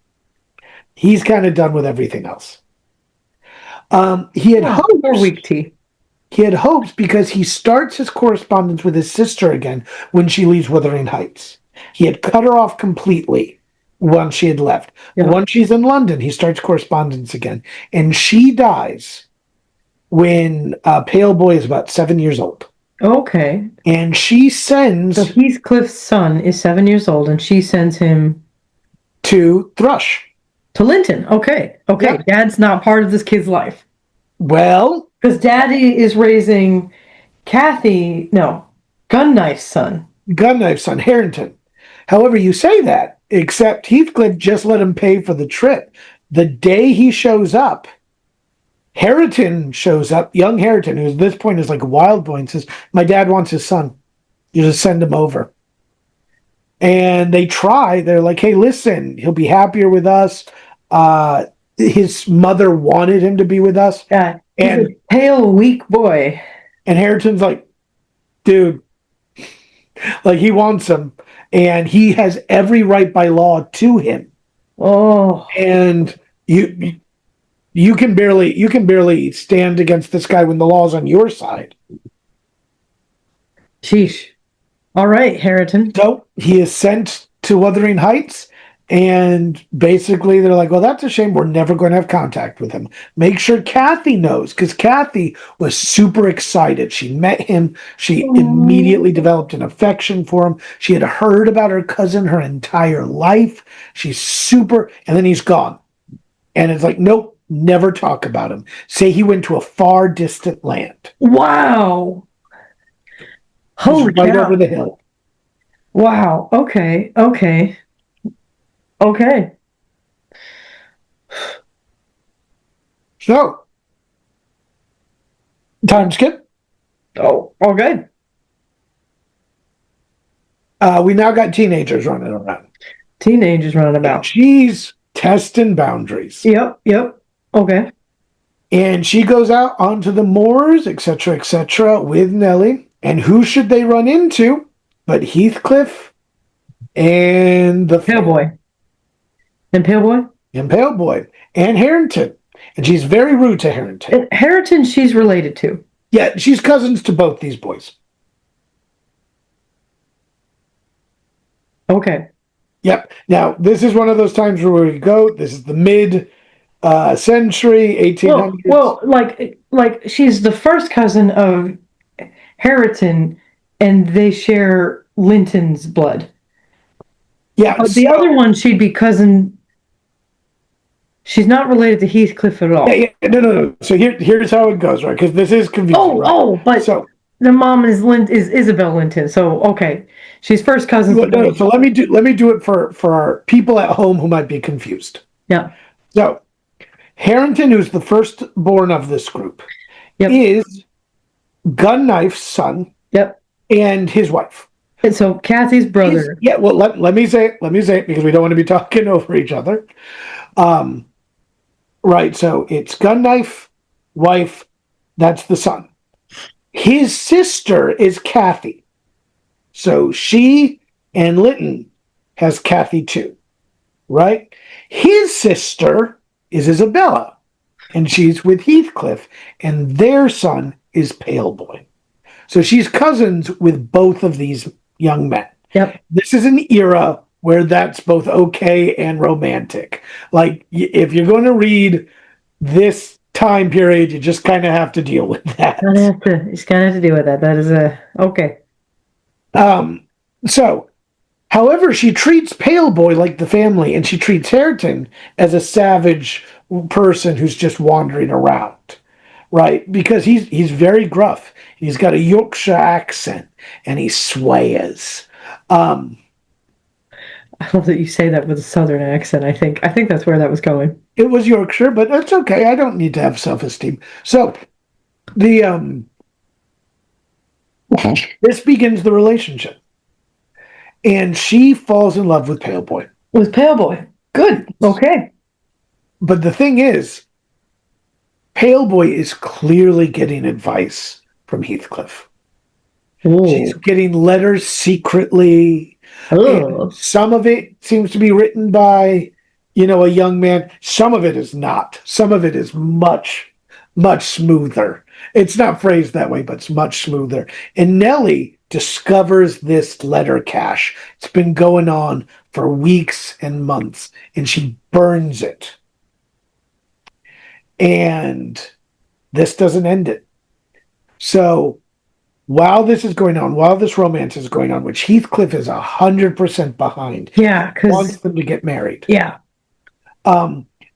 He's kind of done with everything else. He had Or hopes. weak tea. He had hopes because he starts his correspondence with his sister again when she leaves Wuthering Heights. He had cut her off completely once she had left. Yeah. But once she's in London, he starts correspondence again. And she dies when Pale Boy is about 7 years old. Okay. And she sends So Heathcliff's son is 7 years old, and she sends him to Thrush. to Linton. Okay. Okay. Yeah. Dad's not part of this kid's life. Well, Because Daddy is raising Gunknife's son. Gunknife's son, Harrington. However, you say that, except Heathcliff just let him pay for the trip. The day he shows up, Harrington shows up, young Harrington, who at this point is like a wild boy, and says, my dad wants his son. You just send him over. And they try. They're like, hey, listen, he'll be happier with us. His mother wanted him to be with us. Yeah. And He's a pale, weak boy. And Harrington's like, dude, like he wants him. And he has every right by law to him. Oh. And you can barely stand against this guy when the law's on your side. Sheesh. All right, Harrington. So he is sent to Wuthering Heights, and basically they're like, well, that's a shame. We're never going to have contact with him. Make sure Kathy knows, because Kathy was super excited. She met him. She immediately developed an affection for him. She had heard about her cousin her entire life. She's super, and then he's gone. And it's like, nope, never talk about him. Say he went to a far distant land. Wow. Holy right cow. over the hill. Wow. Okay. So, time skip. Oh, okay. We now got teenagers running around. Teenagers running about. She's testing boundaries. Yep. Okay. And she goes out onto the moors, etc., with Nellie. And who should they run into but Heathcliff and the Pale Boy. And Pale Boy? And Pale Boy. And Harrington. And she's very rude to Harrington. And Harrington she's related to. Yeah, she's cousins to both these boys. Okay. Yep. Now, this is one of those times where we go. This is the mid-century, 1800s. Well, like she's the first cousin of Harrington, and they share Linton's blood. Yeah. But the other one, she'd be cousin. She's not related to Heathcliff at all. Yeah, no. So here's how it goes, right? Because this is confusing. But so the mom is Isabel Linton. So okay, she's first cousin. No, so let me do it for our people at home who might be confused. Yeah. So Harrington, who's the firstborn of this group, is Gunknife's son. Yep. And his wife. And so Kathy's brother. Well, let me say it because we don't want to be talking over each other. Right, so it's Gunknife, wife, that's the son. His sister is Kathy. So she and Linton has Kathy too. Right? His sister is Isabella, and she's with Heathcliff, and their son is Pale Boy. So she's cousins with both of these young men. Yep. This is an era where that's both okay and romantic. Like, if you're going to read this time period, you just kind of have to deal with that. You just kind of have to deal with that. That is okay. So, however, she treats Pale Boy like the family, and she treats Harrington as a savage person who's just wandering around. Right? Because he's very gruff. He's got a Yorkshire accent, and he swears. I love that you say that with a southern accent. I think that's where that was going. It was Yorkshire, but that's okay. I don't need to have self-esteem. So, this begins the relationship, and she falls in love with Pale Boy. With Pale Boy, good, okay. But the thing is, Pale Boy is clearly getting advice from Heathcliff. Ooh. She's getting letters secretly. Some of it seems to be written by, a young man. Some of it is not. Some of it is much much smoother. It's not phrased that way, but it's much smoother. And Nellie discovers this letter cache. It's been going on for weeks and months, and she burns it. And this doesn't end it. So while this is going on, while this romance is going on, which Heathcliff is 100% behind, Yeah, wants because them to get married. yeah.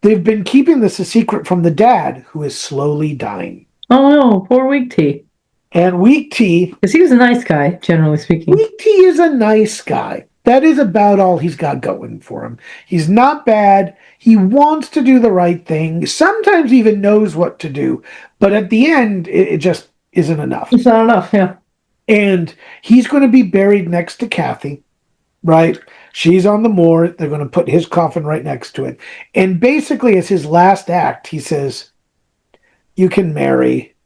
They've been keeping this a secret from the dad, who is slowly dying. Oh no, poor Weak Tea. And Weak Tea, Because he was a nice guy, generally speaking. Weak Tea is a nice guy. That is about all he's got going for him. He's not bad. He wants to do the right thing. Sometimes even knows what to do. But at the end, it just isn't enough. It's not enough, yeah. And he's going to be buried next to Kathy, right? She's on the moor. They're going to put his coffin right next to it. And basically, as his last act, he says, you can marry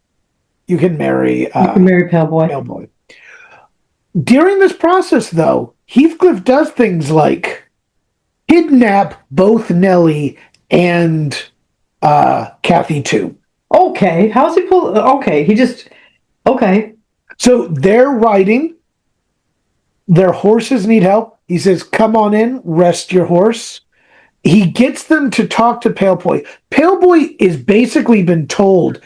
Pale Boy. Pale Boy. During this process, though, Heathcliff does things like kidnap both Nellie and Kathy too. Okay, how's he pull? Okay, okay. So they're riding. Their horses need help. He says, come on in, rest your horse. He gets them to talk to Pale Boy. Pale Boy is basically been told,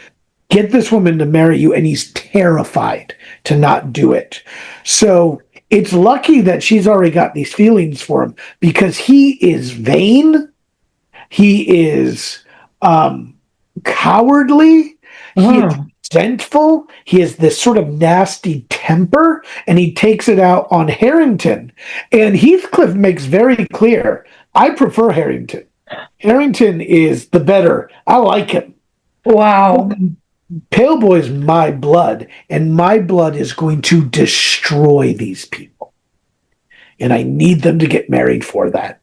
get this woman to marry you, and he's terrified to not do it. So it's lucky that she's already got these feelings for him, because he is vain. He is cowardly. He is resentful. He has this sort of nasty temper, and he takes it out on Harrington. And Heathcliff makes very clear, I prefer Harrington. Harrington is the better. I like him. Wow. Pale Boy's my blood, and my blood is going to destroy these people. And I need them to get married for that.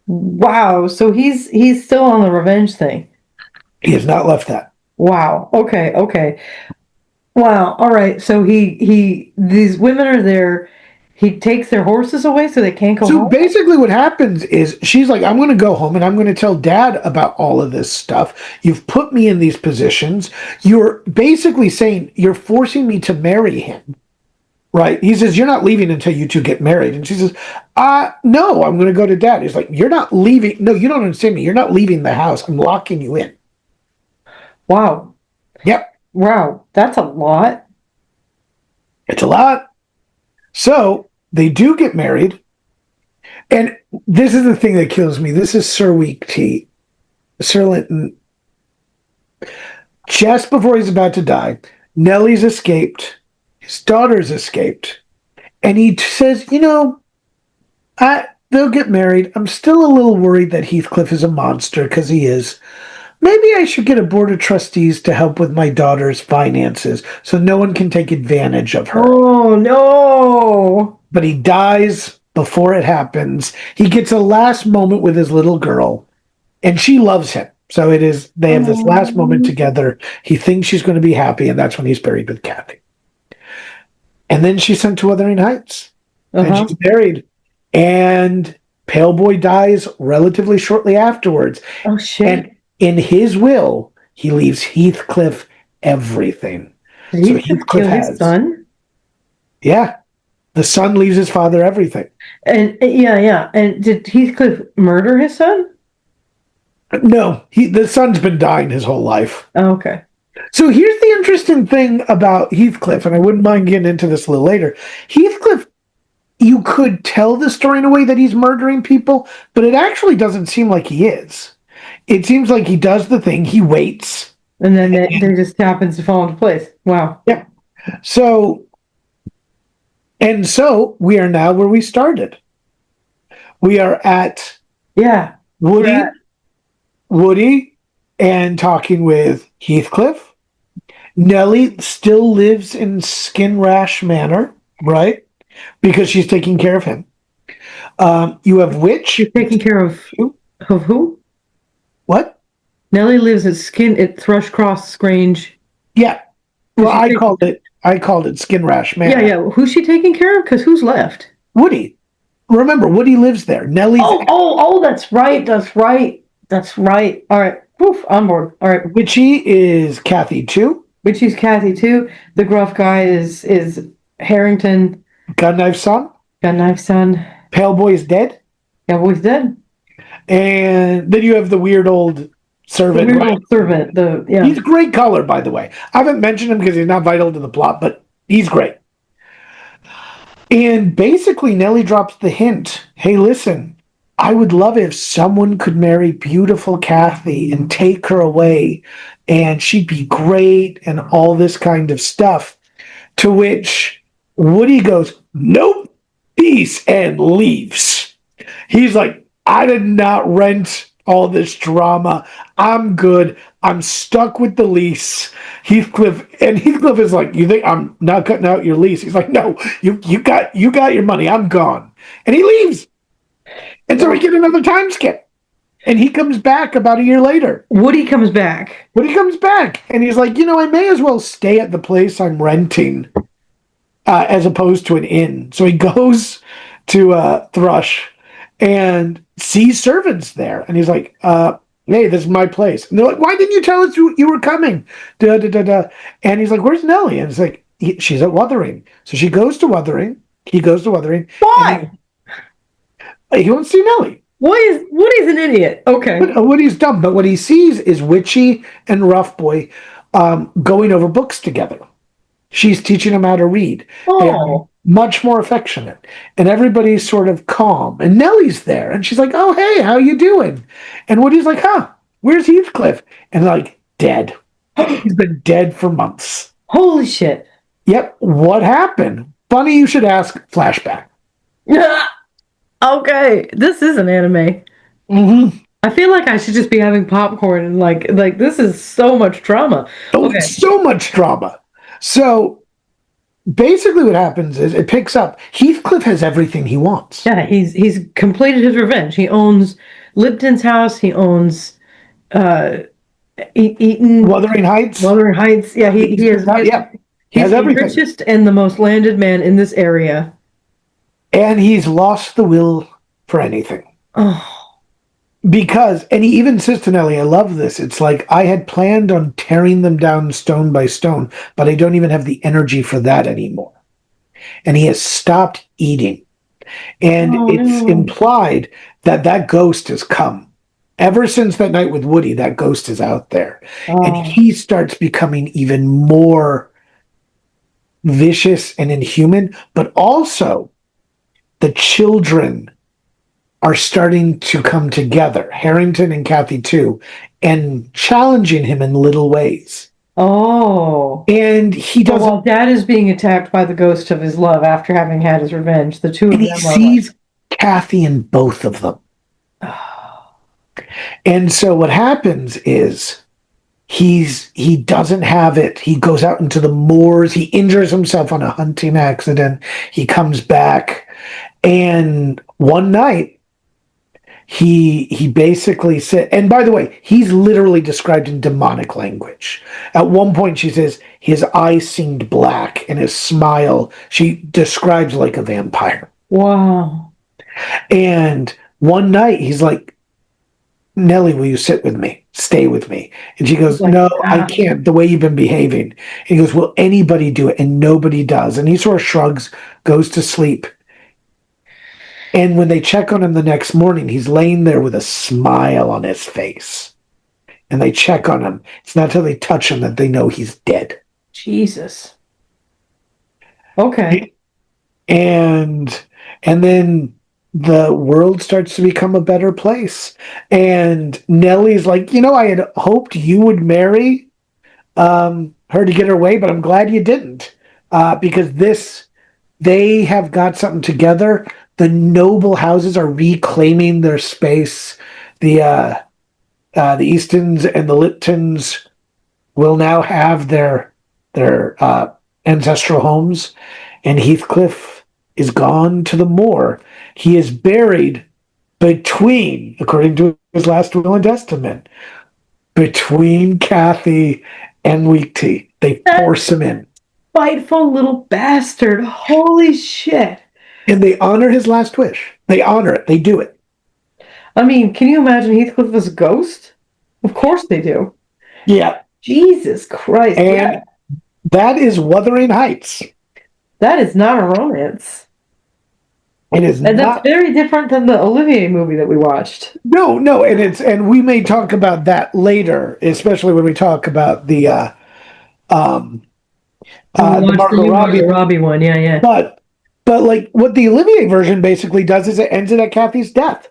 Wow. So he's still on the revenge thing. He has not left that. Wow. Okay. Wow. All right. So these women are there. He takes their horses away so they can't go So home? basically what happens is she's like, I'm going to go home and I'm going to tell Dad about all of this stuff. You've put me in these positions. You're basically saying you're forcing me to marry him. Right? He says, you're not leaving until you two get married. And she says, no, I'm going to go to Dad. He's like, you're not leaving. No, you don't understand me. You're not leaving the house. I'm locking you in. Wow. Yep. Wow. That's a lot. It's a lot. So they do get married. And this is the thing that kills me. This is Sir Weak Tea. Sir Linton. Just before he's about to die, Nellie's escaped. His daughter's escaped. And he says, they'll get married. I'm still a little worried that Heathcliff is a monster, because he is. Maybe I should get a board of trustees to help with my daughter's finances so no one can take advantage of her. Oh, no. But he dies before it happens. He gets a last moment with his little girl, and she loves him. So they have this last moment together. He thinks she's going to be happy, and that's when he's buried with Kathy. And then she's sent to Wuthering Heights, and she's married. And Pale Boy dies relatively shortly afterwards. Oh, shit. And in his will, he leaves Heathcliff everything. Did he kill his son? Yeah. The son leaves his father everything. And yeah. And did Heathcliff murder his son? No, the son's been dying his whole life. Oh, okay. So here's the interesting thing about Heathcliff, and I wouldn't mind getting into this a little later. Heathcliff, you could tell the story in a way that he's murdering people, but it actually doesn't seem like he is. It seems like he does the thing, he waits. And then it just happens to fall into place. Wow. Yeah. So we are now where we started. We are at Woody and talking with Heathcliff. Nellie still lives in Skin Rash Manor, right? Because she's taking care of him. You have Witch. She's taking care of who? What? Nellie lives at Thrushcross Grange. Yeah. Well, I called it Skin Rash Manor. Yeah. Who's she taking care of? Because who's left? Woody. Remember, Woody lives there. Nellie's. Oh, that's right. All right. Poof, on board. All right. Witchy is Kathy 2. Witchy's Kathy 2. The gruff guy is Harrington. Gun Knife Son. Gun Knife Son. Pale Boy is dead. Yeah, boy's dead. And then you have the weird old servant. The weird old servant. He's a great color, by the way. I haven't mentioned him because he's not vital to the plot, but he's great. And basically, Nellie drops the hint. Hey, listen, I would love it if someone could marry beautiful Kathy and take her away, and she'd be great, and all this kind of stuff. To which Woody goes, nope, peace, and leaves. He's like, I did not rent all this drama. I'm good. I'm stuck with the lease. Heathcliff is like, you think I'm not cutting out your lease? He's like, no, you got your money. I'm gone. And he leaves. And so we get another time skip. And he comes back about a year later. Woody comes back. And he's like, I may as well stay at the place I'm renting as opposed to an inn. So he goes to Thrush and sees servants there. And he's like, hey, this is my place. And they're like, why didn't you tell us you were coming? Da, da, da, da. And he's like, where's Nellie? And it's like, she's at Wuthering. So she goes to Wuthering. He goes to Wuthering. Why? He wants to see Nellie. Woody's an idiot. Okay. Woody's dumb. But what he sees is Witchy and Rough Boy going over books together. She's teaching him how to read. Oh. Much more affectionate, and everybody's sort of calm, and Nellie's there, and she's like, oh, hey, how you doing? And Woody's like, where's Heathcliff? And like, dead. He's been dead for months. Holy shit. Yep. What happened? Funny you should ask. Flashback. Okay, this is an anime. Mm-hmm. I feel like I should just be having popcorn and like this is so much drama. Okay. So much drama. So basically what happens is it picks up. Heathcliff has everything he wants. Yeah, he's completed his revenge. He owns Lipton's house. He owns Eaton. Wuthering Heights. Yeah, he has. He has everything. He's the richest and the most landed man in this area. And he's lost the will for anything. Oh. Because, and he even says to Nellie, I love this. It's like, I had planned on tearing them down stone by stone, but I don't even have the energy for that anymore. And he has stopped eating. And it's implied that that ghost has come. Ever since that night with Woody, that ghost is out there. Oh. And he starts becoming even more vicious and inhuman, but also the children are starting to come together, Harrington and Kathy too, and challenging him in little ways. Oh. And he doesn't... While Dad is being attacked by the ghost of his love after having had his revenge, the two of them he sees Kathy in both of them. And so what happens is he doesn't have it. He goes out into the moors. He injures himself on a hunting accident. He comes back. And one night, he basically said, and by the way, he's literally described in demonic language. At one point, she says his eyes seemed black and his smile, she describes like a vampire. Wow. And one night, he's like, Nellie, will you sit with me? Stay with me. And she goes, no, I can't, the way you've been behaving. And he goes, will anybody do it? And nobody does. And he sort of shrugs, goes to sleep. And when they check on him the next morning, he's laying there with a smile on his face. And they check on him. It's not until they touch him that they know he's dead. Jesus. Okay. And then the world starts to become a better place. And Nellie's like, I had hoped you would marry her to get her way, but I'm glad you didn't. Because they have got something together. The noble houses are reclaiming their space. The Eastons and the Liptons will now have their ancestral homes, and Heathcliff is gone to the moor. He is buried between, according to his last will and testament, between Kathy and Weekty. They force him in. Spiteful little bastard. Holy shit. And they honor his last wish. They honor it. They do it. I mean, can you imagine Heathcliff as a ghost? Of course they do. Yeah. Jesus Christ. And that is Wuthering Heights. That is not a romance. It is And not. that's very different than the Olivier movie that we watched. No, and we may talk about that later, especially when we talk about the Margot Robbie one, yeah. But like what the Olivier version basically does is it ends it at Kathy's death.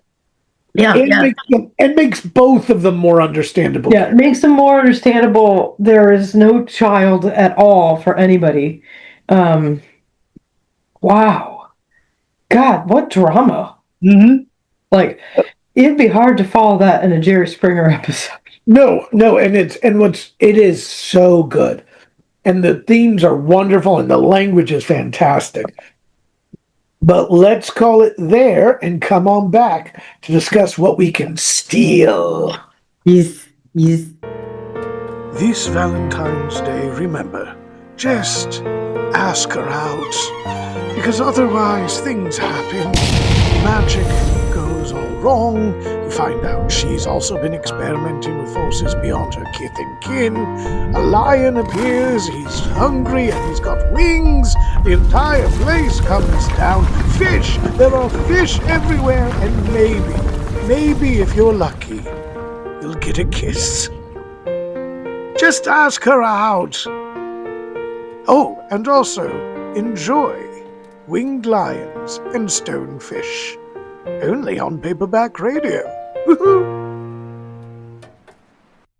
It makes both of them more understandable. Yeah, it makes them more understandable. There is no child at all for anybody. Wow. God, what drama. Mm-hmm. Like, it'd be hard to follow that in a Jerry Springer episode. No, and it is so good. And the themes are wonderful and the language is fantastic. But let's call it there and come on back to discuss what we can steal. Yes. This Valentine's Day, remember, just ask her out. Because otherwise things happen. Magic goes all wrong. You find out she's also been experimenting with forces beyond her kith and kin. A lion appears, he's hungry and he's got wings. The entire place comes down. Fish! There are fish everywhere, and maybe if you're lucky, you'll get a kiss. Just ask her out. Oh, and also, enjoy Winged Lions and Stonefish. Only on Paperback Radio.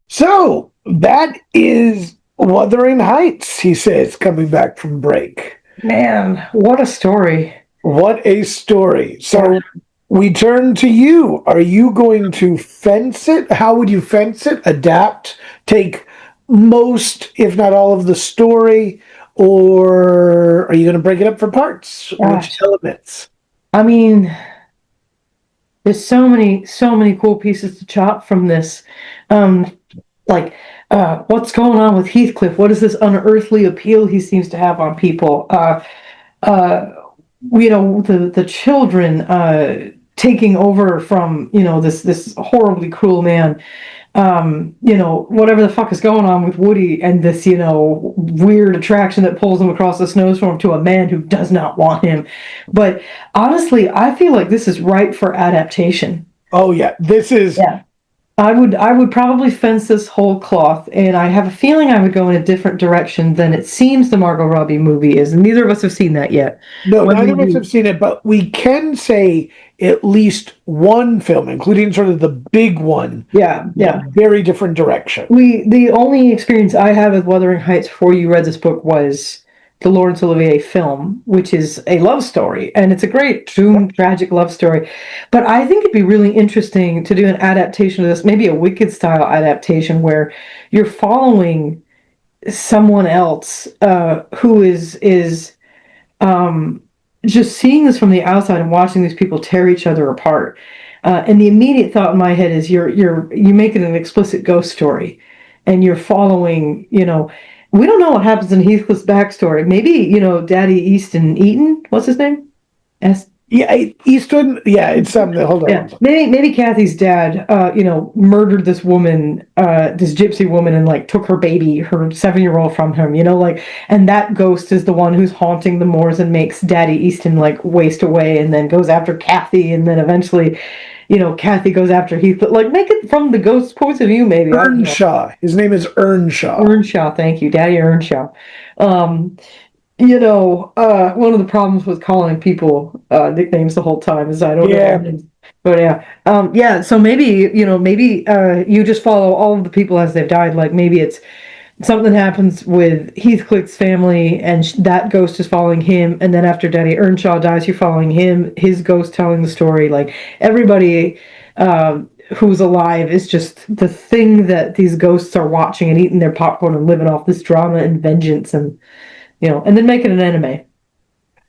So, that is Wuthering Heights, he says, coming back from break. Man, what a story. What a story. So, we turn to you. Are you going to fence it? How would you fence it? Adapt? Take most, if not all, of the story? Or are you going to break it up for parts? Gosh. Which elements? I mean, there's so many cool pieces to chop from this. What's going on with Heathcliff? What is this unearthly appeal he seems to have on people? The children taking over from this horribly cruel man. Whatever the fuck is going on with Woody and this, weird attraction that pulls him across the snowstorm to a man who does not want him. But honestly, I feel like this is ripe for adaptation. Oh yeah, this is. Yeah. I would probably fence this whole cloth, and I have a feeling I would go in a different direction than it seems the Margot Robbie movie is, and neither of us have seen that yet. No, neither of us have seen it, but we can say at least one film, including sort of the big one. Yeah. Very different direction. The only experience I have with Wuthering Heights before you read this book was the Laurence Olivier film, which is a love story, and it's a great, tragic love story. But I think it'd be really interesting to do an adaptation of this, maybe a Wicked style adaptation, where you're following someone else who is just seeing this from the outside and watching these people tear each other apart. And the immediate thought in my head is you make it an explicit ghost story, and you're following, we don't know what happens in Heathcliff's backstory. Maybe, Daddy Easton, what's his name? Yeah, Easton. Yeah, it's something. Hold on. Yeah. Maybe Kathy's dad, murdered this woman, this gypsy woman, and took her baby, her 7-year-old from him. And that ghost is the one who's haunting the moors and makes Daddy Easton waste away, and then goes after Kathy, and then eventually, Kathy goes after Heathcliff. Make it from the ghost's point of view, maybe. Earnshaw. His name is Earnshaw. Earnshaw, thank you, Daddy Earnshaw. One of the problems with calling people nicknames the whole time is I don't know. But yeah. So maybe you just follow all of the people as they've died. Maybe it's something happens with Heathcliff's family, and that ghost is following him. And then after Daddy Earnshaw dies, you're following him, his ghost telling the story. Everybody who's alive is just the thing that these ghosts are watching and eating their popcorn and living off this drama and vengeance and then make it an anime.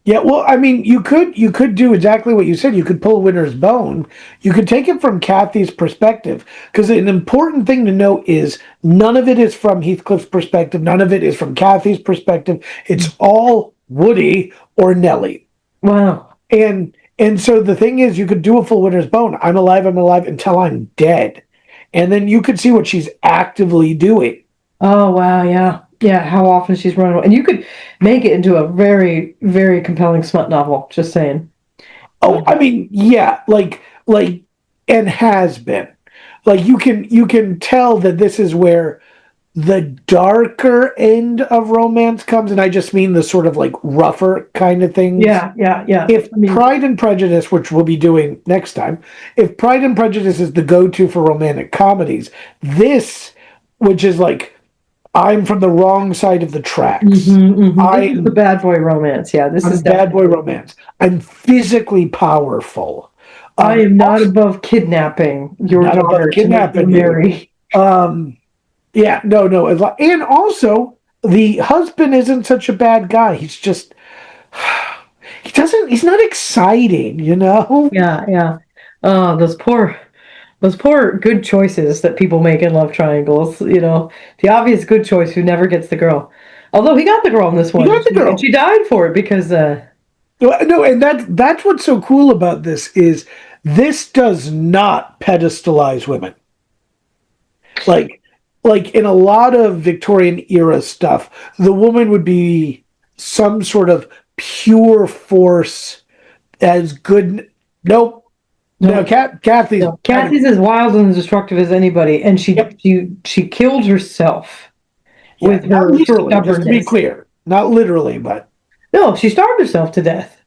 Yeah, well, I mean, you could do exactly what you said. You could pull Winter's Bone. You could take it from Kathy's perspective, because an important thing to note is none of it is from Heathcliff's perspective. None of it is from Kathy's perspective. It's all Woody or Nellie. Wow. And so the thing is, you could do a full Winter's Bone. I'm alive until I'm dead. and then you could see what she's actively doing. Oh wow, yeah, yeah. How often she's running away, and you could make it into a very, very compelling smut novel. Just saying. Oh, I mean, yeah, like, and has been. Like you can tell that this is where the darker end of romance comes, and I just mean the sort of like rougher kind of things. Yeah, yeah, yeah. If Pride and Prejudice, which we'll be doing next time, if Pride and Prejudice is the go-to for romantic comedies, this, which is like, I'm from the wrong side of the tracks. This is the bad boy romance. Yeah, this is bad boy romance. I'm physically powerful. I am not above kidnapping your daughter to make you marry. Yeah, no. And also, the husband isn't such a bad guy. He's just, he's not exciting, you know? Yeah, yeah. Those poor good choices that people make in love triangles, you know. The obvious good choice who never gets the girl. Although he got the girl in this one. He got the girl. And she died for it because No, and that's what's so cool about this is this does not pedestalize women. Like in a lot of Victorian era stuff, the woman would be some sort of pure force as good. Nope. No, Kathy's as wild and as destructive as anybody, and she killed herself with her stubbornness. Just to be clear, not literally, but no, she starved herself to death.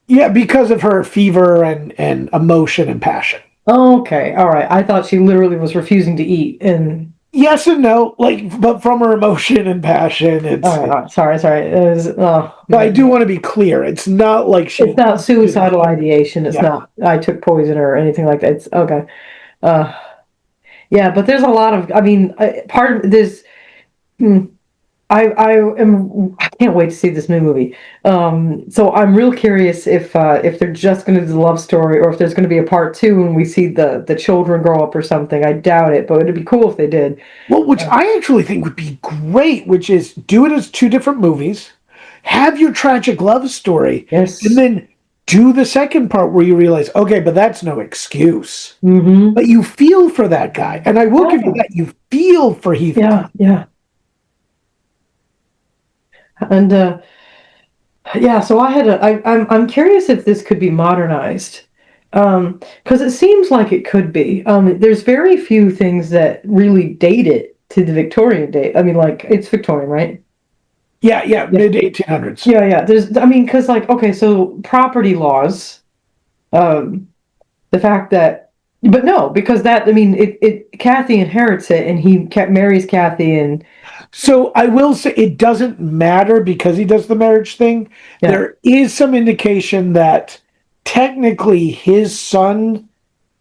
Yeah, because of her fever and emotion and passion. Okay, all right. I thought she literally was refusing to eat, and yes and no, but from her emotion and passion, it's. Sorry. But I do want to be clear. It's not like it's not suicidal ideation. It's not. I took poison or anything like that. It's okay. Yeah, but there's a lot of. I mean, part of this. I can't wait to see this new movie. So I'm real curious if they're just going to do the love story or if there's going to be a part 2 and we see the children grow up or something. I doubt it, but it'd be cool if they did. Well, which I actually think would be great, which is do it as 2 different movies, have your tragic love story, yes, and then do the second part where you realize, okay, but that's no excuse. Mm-hmm. But you feel for that guy, and I will give you that. You feel for Heathcliff. Yeah. And so I'm curious if this could be modernized, because it seems like it could be. There's very few things that really date it to the Victorian date. I mean, like, it's Victorian, right? Yeah, mid 1800s. Yeah. Because okay, so property laws, the fact that, but no, because that, Kathy inherits it, and he marries Kathy, and. So I will say it doesn't matter because he does the marriage thing. Yeah. There is some indication that technically his son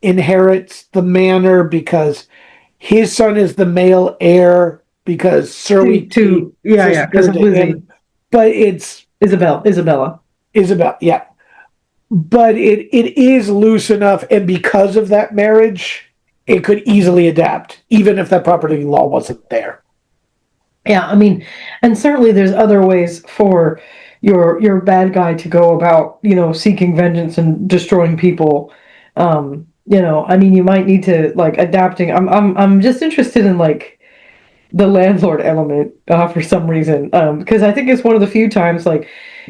inherits the manor because his son is the male heir because Sir because of Lizzie. But it's Isabella, yeah. But it is loose enough, and because of that marriage, it could easily adapt, even if that property law wasn't there. Yeah, and certainly there's other ways for your bad guy to go about, seeking vengeance and destroying people. You might need to adapting. I'm just interested in the landlord element for some reason, because I think it's one of the few times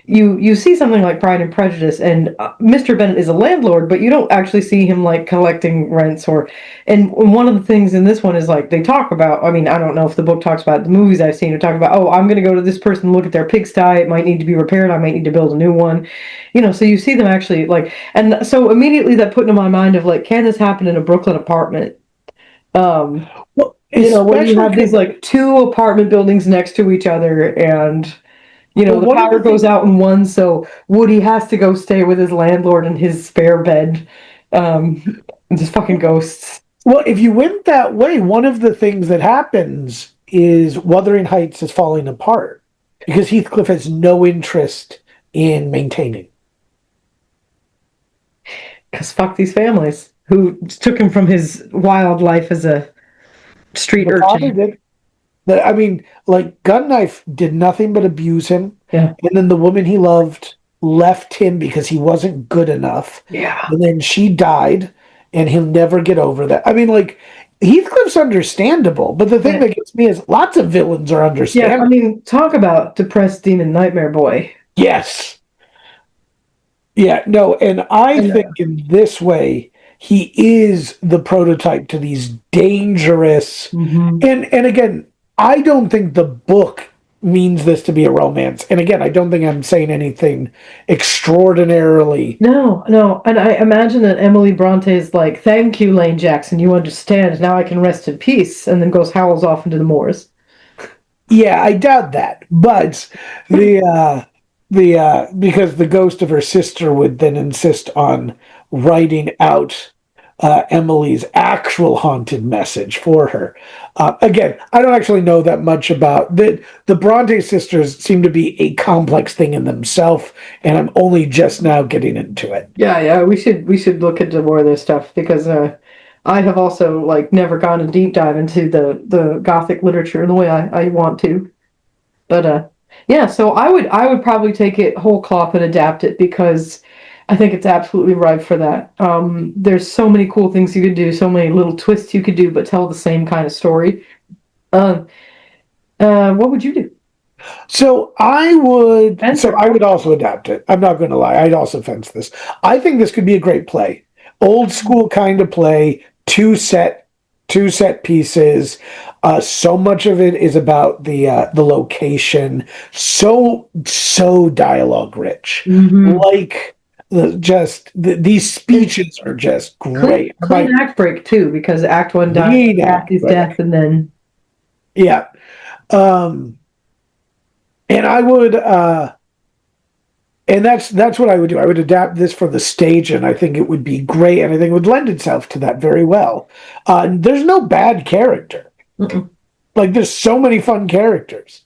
you see something like Pride and Prejudice, and Mr. Bennet is a landlord, but you don't actually see him collecting rents and one of the things in this one is they talk about, I don't know if the book talks about it, the movies I've seen are talking about, I'm going to go to this person and look at their pigsty, it might need to be repaired, I might need to build a new one, so you see them actually and so immediately that put into my mind of can this happen in a Brooklyn apartment? Well, when you have these 2 apartment buildings next to each other, and the power goes out in one, so Woody has to go stay with his landlord in his spare bed. Just fucking ghosts. Well, if you went that way, one of the things that happens is Wuthering Heights is falling apart because Heathcliff has no interest in maintaining. Because fuck these families who took him from his wild life as a street urchin. Gunnknife did nothing but abuse him. Yeah. And then the woman he loved left him because he wasn't good enough. Yeah. And then she died, and he'll never get over that. Heathcliff's understandable, but the thing that gets me is lots of villains are understandable. Yeah, I mean, talk about depressed demon nightmare boy. Yes. Yeah, no, and I think in this way, he is the prototype to these dangerous, and again, I don't think the book means this to be a romance. And again, I don't think I'm saying anything extraordinarily. No, and I imagine that Emily Brontë is like, "Thank you, Lane Jackson. You understand. Now I can rest in peace," and then howls off into the moors. Yeah, I doubt that, but because the ghost of her sister would then insist on writing out Emily's actual haunted message for her. Again, I don't actually know that much about the Bronte sisters. Seem to be a complex thing in themselves, and I'm only just now getting into it. Yeah, we should look into more of this stuff because I have also never gone a deep dive into the Gothic literature in the way I want to. But yeah, so I would probably take it whole cloth and adapt it because I think it's absolutely ripe for that. There's so many cool things you could do, so many little twists you could do, but tell the same kind of story. What would you do? So I would also adapt it. I'm not going to lie. I'd also fence this. I think this could be a great play. Old school kind of play, two set pieces. So much of it is about the location. So dialogue rich. These speeches are just great. Clean act break too, because Act 1 dies, is death, and then and I would and that's what I would do. I would adapt this for the stage, and I think it would be great, and I think it would lend itself to that very well. There's no bad character. There's so many fun characters.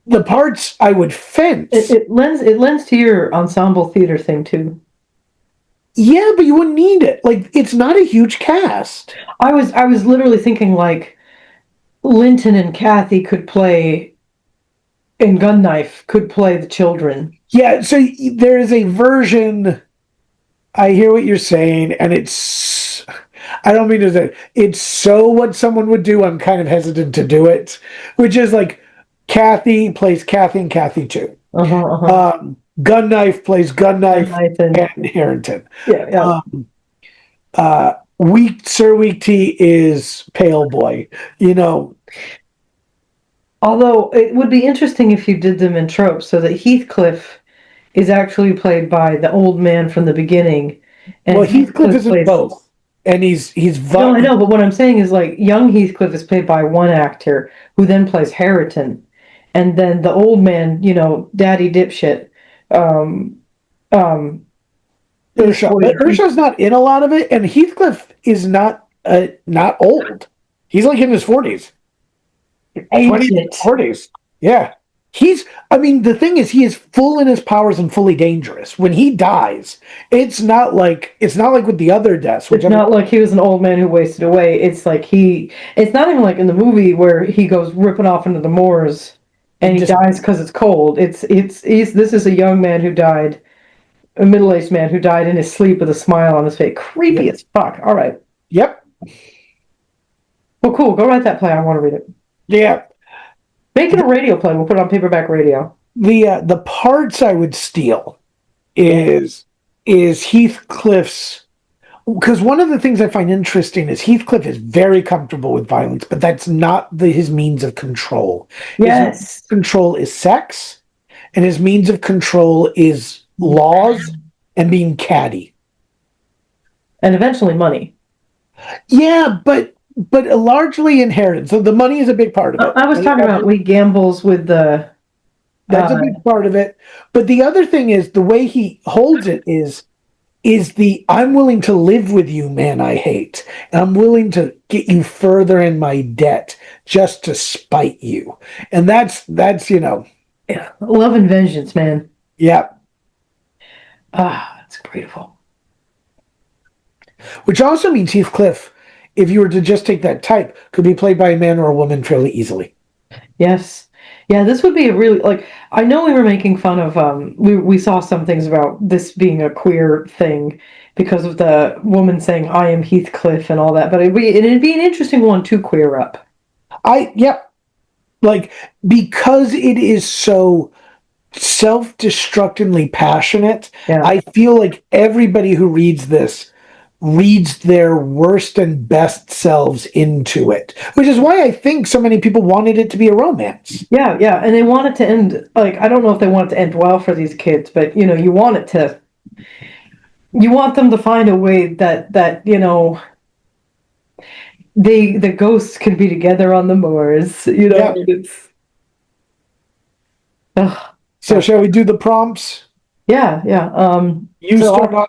The parts I would fence. It lends to your ensemble theater thing too. Yeah, but you wouldn't need it. It's not a huge cast. I was literally thinking Linton and Kathy could play, and Gunknife could play the children. Yeah, so there is a version. I hear what you're saying, and it's. I don't mean to say it's so what someone would do. I'm kind of Hesitant to do it, which is Kathy plays Kathy and Kathy too. Gunknife plays Gunknife and Harrington. Sir Weak Tea is Pale Boy. Although it would be interesting if you did them in tropes, so that Heathcliff is actually played by the old man from the beginning. And Heathcliff isn't both. And he's No, I know, but what I'm saying is young Heathcliff is played by one actor who then plays Harrington. And then the old man, daddy dipshit, Urshaw's not in a lot of it, and Heathcliff is not old. He's in his 40s. 40s. Yeah. The thing is, he is full in his powers and fully dangerous. When he dies, it's not like with the other deaths. It's not like he was an old man who wasted away. It's it's not even like in the movie where he goes ripping off into the moors and he dies because it's cold. This is a young man who died, a middle-aged man who died in his sleep with a smile on his face. Creepy as fuck. All right. Yep. Well, cool. Go write that play. I want to read it. Yeah. Make it a radio play. We'll put it on paperback radio. The parts I would steal is Heathcliff's, because one of the things I find interesting is Heathcliff is very comfortable with violence, but that's not his means of control. Yes. His means of control is sex, and his means of control is laws and being catty. And eventually money. Yeah, but largely inherited. So the money is a big part of it. I was talking about he gambles with the... That's a big part of it. But the other thing is the way he holds it is the I'm willing to live with you, man I hate. And I'm willing to get you further in my debt just to spite you. And that's Yeah, love and vengeance, man. Yeah. It's beautiful. Which also means Heathcliff, if you were to just take that type, could be played by a man or a woman fairly easily. Yes. Yeah, this would be a really, like, I know we were making fun of, we saw some things about this being a queer thing because of the woman saying, I am Heathcliff and all that, but it'd be an interesting one to queer up. Yep. Like, because it is so self-destructingly passionate, Yeah. I feel like everybody who reads this reads their worst and best selves into it, which is why I think so many people wanted it to be a romance. Yeah, yeah, and they want it to end, like, I don't know if they want it to end well for these kids, but, you want them to find a way that, the ghosts can be together on the moors, Yeah. it's, ugh. So shall we do the prompts? Yeah, yeah. You so start off.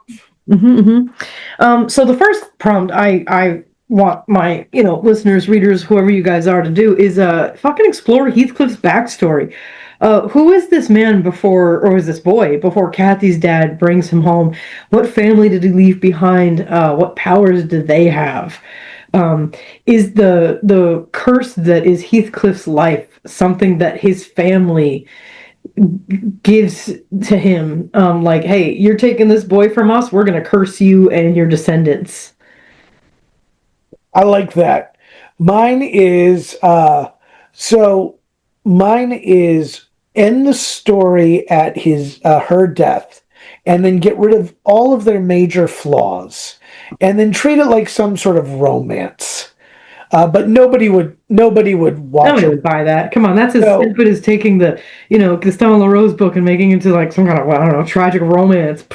So the first prompt I want my, listeners, readers, whoever you guys are to do is fucking explore Heathcliff's backstory. Who is this man or is this boy before Kathy's dad brings him home? What family did he leave behind? What powers did they have? Is the curse that is Heathcliff's life something that his family gives to him, like, hey, you're taking this boy from us, we're going to curse you and your descendants? I like that. Mine is end the story at her death, and then get rid of all of their major flaws, and then treat it like some sort of romance. But nobody would watch Nobody it. would buy that. Come on, that's as No. stupid as taking the, Gaston Leroux's book and making it into like some kind of, I don't know, tragic romance.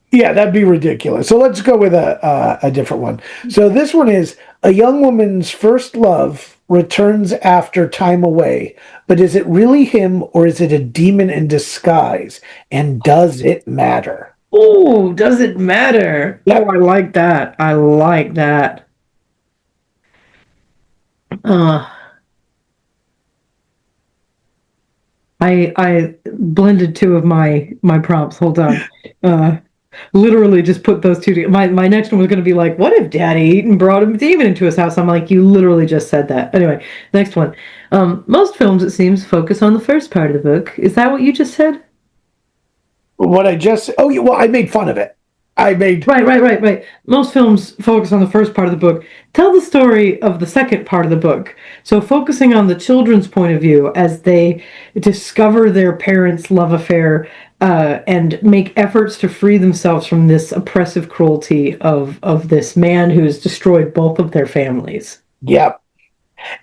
Yeah, that'd be ridiculous. So let's go with a different one. So this one is a young woman's first love returns after time away, but is it really him or is it a demon in disguise? And does it matter? Oh, does it matter? Yep. Oh, I like that. I like that. I blended two of my prompts. Hold on. Literally just put those two together. My next one was going to be like, what if Daddy Eaton brought a demon into his house? I'm like, you literally just said that. Anyway, next one. Most films, it seems, focus on the first part of the book. Is that what you just said? What I just oh yeah, well, I made fun of it. Right. Most films focus on the first part of the book. Tell the story of the second part of the book. So focusing on the children's point of view as they discover their parents' love affair, and make efforts to free themselves from this oppressive cruelty of this man who's destroyed both of their families. Yep.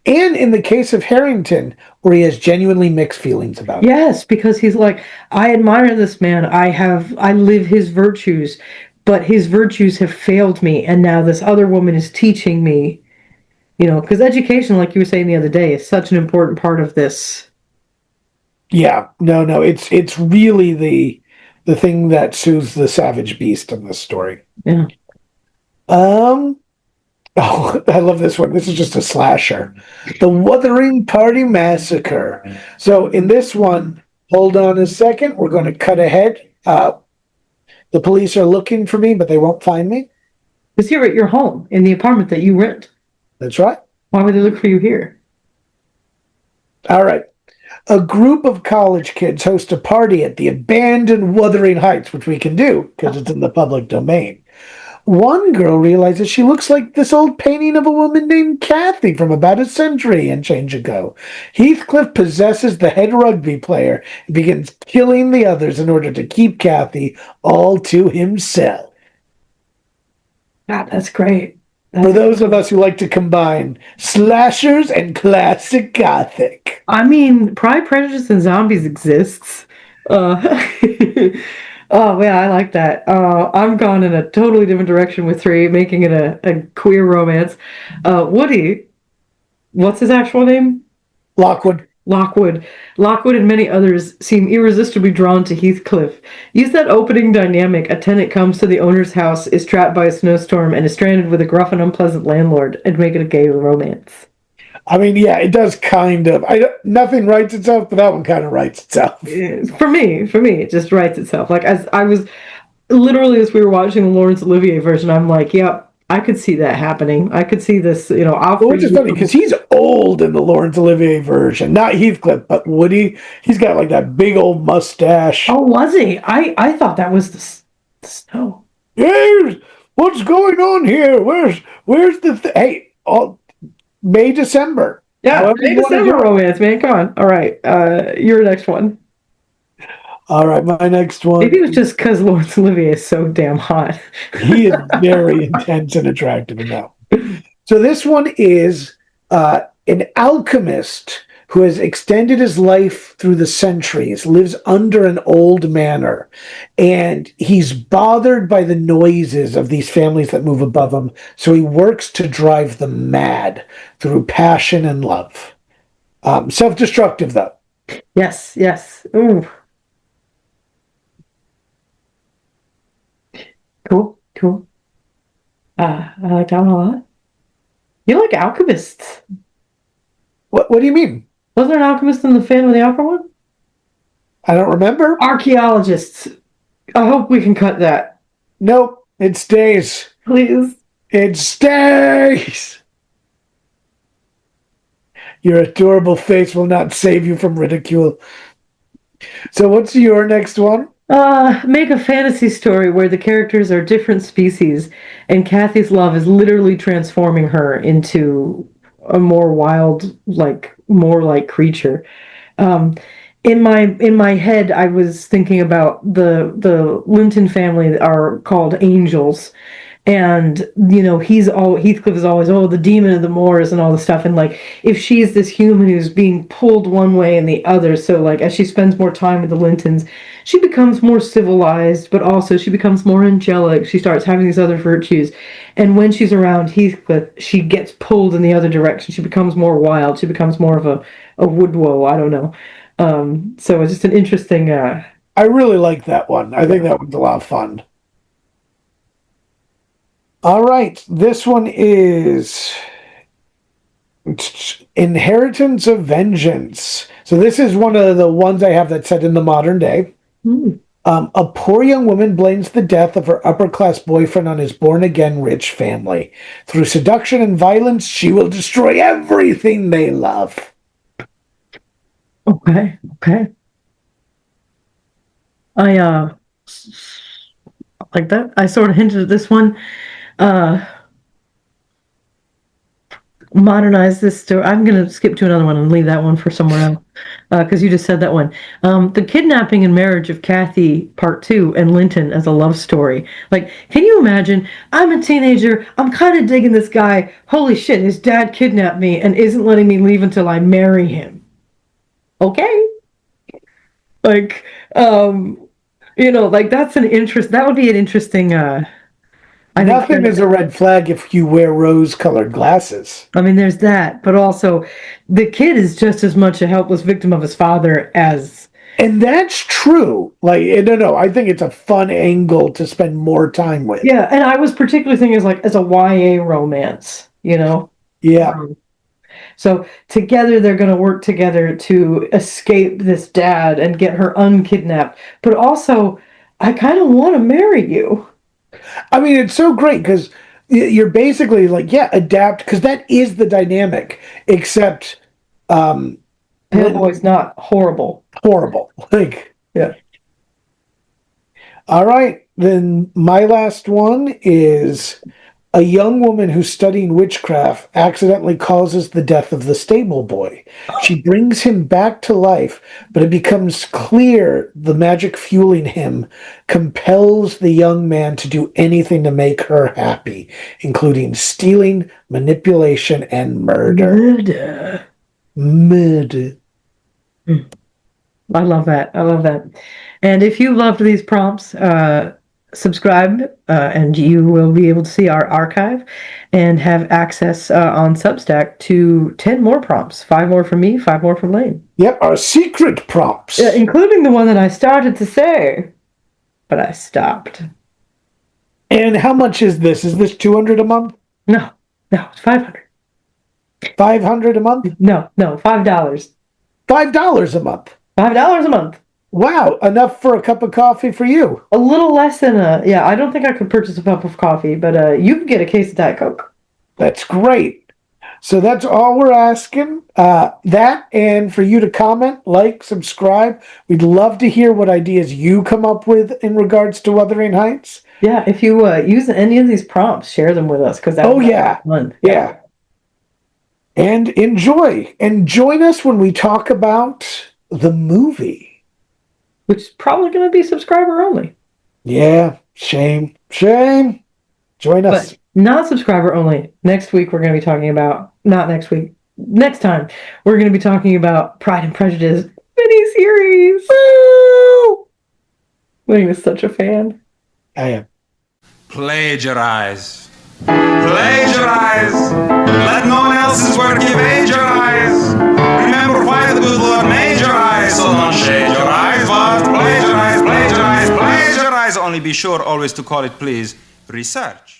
And in the case of Harrington, where he has genuinely mixed feelings about it. Yes, because he's like, I admire this man. I live his virtues, but his virtues have failed me. And now this other woman is teaching me, because education, like you were saying the other day, is such an important part of this. Yeah, no, it's really the thing that soothes the savage beast in this story. Yeah. Oh, I love this one. This is just a slasher. The Wuthering Party Massacre. So in this one, hold on a second. We're going to cut ahead. The police are looking for me, but they won't find me. Because you're at your home in the apartment that you rent. That's right. Why would they look for you here? All right. A group of college kids host a party at the abandoned Wuthering Heights, which we can do because it's in the public domain. One girl realizes she looks like this old painting of a woman named Kathy from about a century and change ago. Heathcliff possesses the head rugby player and begins killing the others in order to keep Kathy all to himself. God, that's great. For those of us who like to combine slashers and classic gothic. I mean, Pride, Prejudice, and Zombies exists. Oh, yeah, I like that. I'm gone in a totally different direction with 3, making it a queer romance. Woody, what's his actual name? Lockwood. Lockwood and many others seem irresistibly drawn to Heathcliff. Use that opening dynamic. A tenant comes to the owner's house, is trapped by a snowstorm, and is stranded with a gruff and unpleasant landlord, and make it a gay romance. I mean, yeah, it does kind of. Nothing writes itself, but that one kind of writes itself. For me, it just writes itself. Like, as I was literally, as we were watching the Laurence Olivier version, I'm like, yep, I could see that happening. I could see this, Which is funny because he's old in the Laurence Olivier version. Not Heathcliff, but Woody. He's got like that big old mustache. Oh, was he? I thought that was the snow. Hey, what's going on here? Where's the hey? May, December. Yeah, May, December romance, man. Come on. All right, your next one. All right, my next one. Maybe it was just because Laurence Olivier is so damn hot. He is very intense and attractive now. So this one is an alchemist who has extended his life through the centuries, lives under an old manor, and he's bothered by the noises of these families that move above him, so he works to drive them mad through passion and love. Self-destructive, though. Yes. Ooh. Cool. I like that one a lot. You like alchemists. What do you mean? Wasn't there an alchemist in the Phantom of the Opera one? I don't remember. Archaeologists. I hope we can cut that. Nope, it stays. Please. It stays. Your adorable face will not save you from ridicule. So what's your next one? Make a fantasy story where the characters are different species and Kathy's love is literally transforming her into a more wild, more like creature. In my head, I was thinking about the Linton family are called angels, and Heathcliff is always the demon of the moors and all the stuff, and if she's this human who's being pulled one way and the other, so as she spends more time with the Lintons, she becomes more civilized, but also she becomes more angelic. She starts having these other virtues, and when she's around Heathcliff, she gets pulled in the other direction. She becomes more wild. She becomes more of a woodwoe. I don't know. So it's just an interesting. I really like that one. I think that one's a lot of fun. All right, this one is Inheritance of Vengeance. So this is one of the ones I have that's set in the modern day. A poor young woman blames the death of her upper-class boyfriend on his born-again rich family. Through seduction and violence, she will destroy everything they love. Okay. I like that. I sort of hinted at this one. Modernize this story. I'm going to skip to another one and leave that one for somewhere else because you just said that one. The Kidnapping and Marriage of Kathy Part 2 and Linton as a love story. Can you imagine? I'm a teenager. I'm kind of digging this guy. Holy shit, his dad kidnapped me and isn't letting me leave until I marry him. Okay? That's an interest. That would be an interesting... Nothing is a red flag if you wear rose-colored glasses. I mean, there's that, but also the kid is just as much a helpless victim of his father as... And that's true. No, I think it's a fun angle to spend more time with. Yeah, and I was particularly thinking as a YA romance, Yeah. So together they're going to work together to escape this dad and get her unkidnapped. But also, I kind of want to marry you. I mean, it's so great because you're basically adapt, because that is the dynamic, except Playboy's not horrible. Horrible. Yeah. All right, then my last one is a young woman who's studying witchcraft accidentally causes the death of the stable boy. She brings him back to life, but it becomes clear the magic fueling him compels the young man to do anything to make her happy, including stealing, manipulation, and murder. Murder. I love that. And if you loved these prompts, subscribe and you will be able to see our archive and have access on Substack to 10 more prompts. 5 more from me, 5 more from Lane. Yep, our secret prompts. Including the one that I started to say, but I stopped. And how much is this? Is this $200 a month? No, it's $500. $500 a month? No, $5. $5 a month. $5 a month. Wow, enough for a cup of coffee for you. A little less than I don't think I could purchase a cup of coffee, but you can get a case of Diet Coke. That's great. So that's all we're asking. That and for you to comment, like, subscribe. We'd love to hear what ideas you come up with in regards to Wuthering Heights. Yeah, if you use any of these prompts, share them with us because that would be fun. Yeah. And enjoy. And join us when we talk about the movie. Which is probably going to be subscriber only. Yeah, shame. Join us. But not subscriber only. Next week, we're going to be talking about, not next week, next time, we're going to be talking about Pride and Prejudice miniseries. Woo! William is such a fan. I am. Plagiarize. Plagiarize. Let no one else's work evade your eyes. Remember why the good Lord made your eyes, so don't shade your eyes, but plagiarize, plagiarize, plagiarize. Only be sure always to call it, please, research.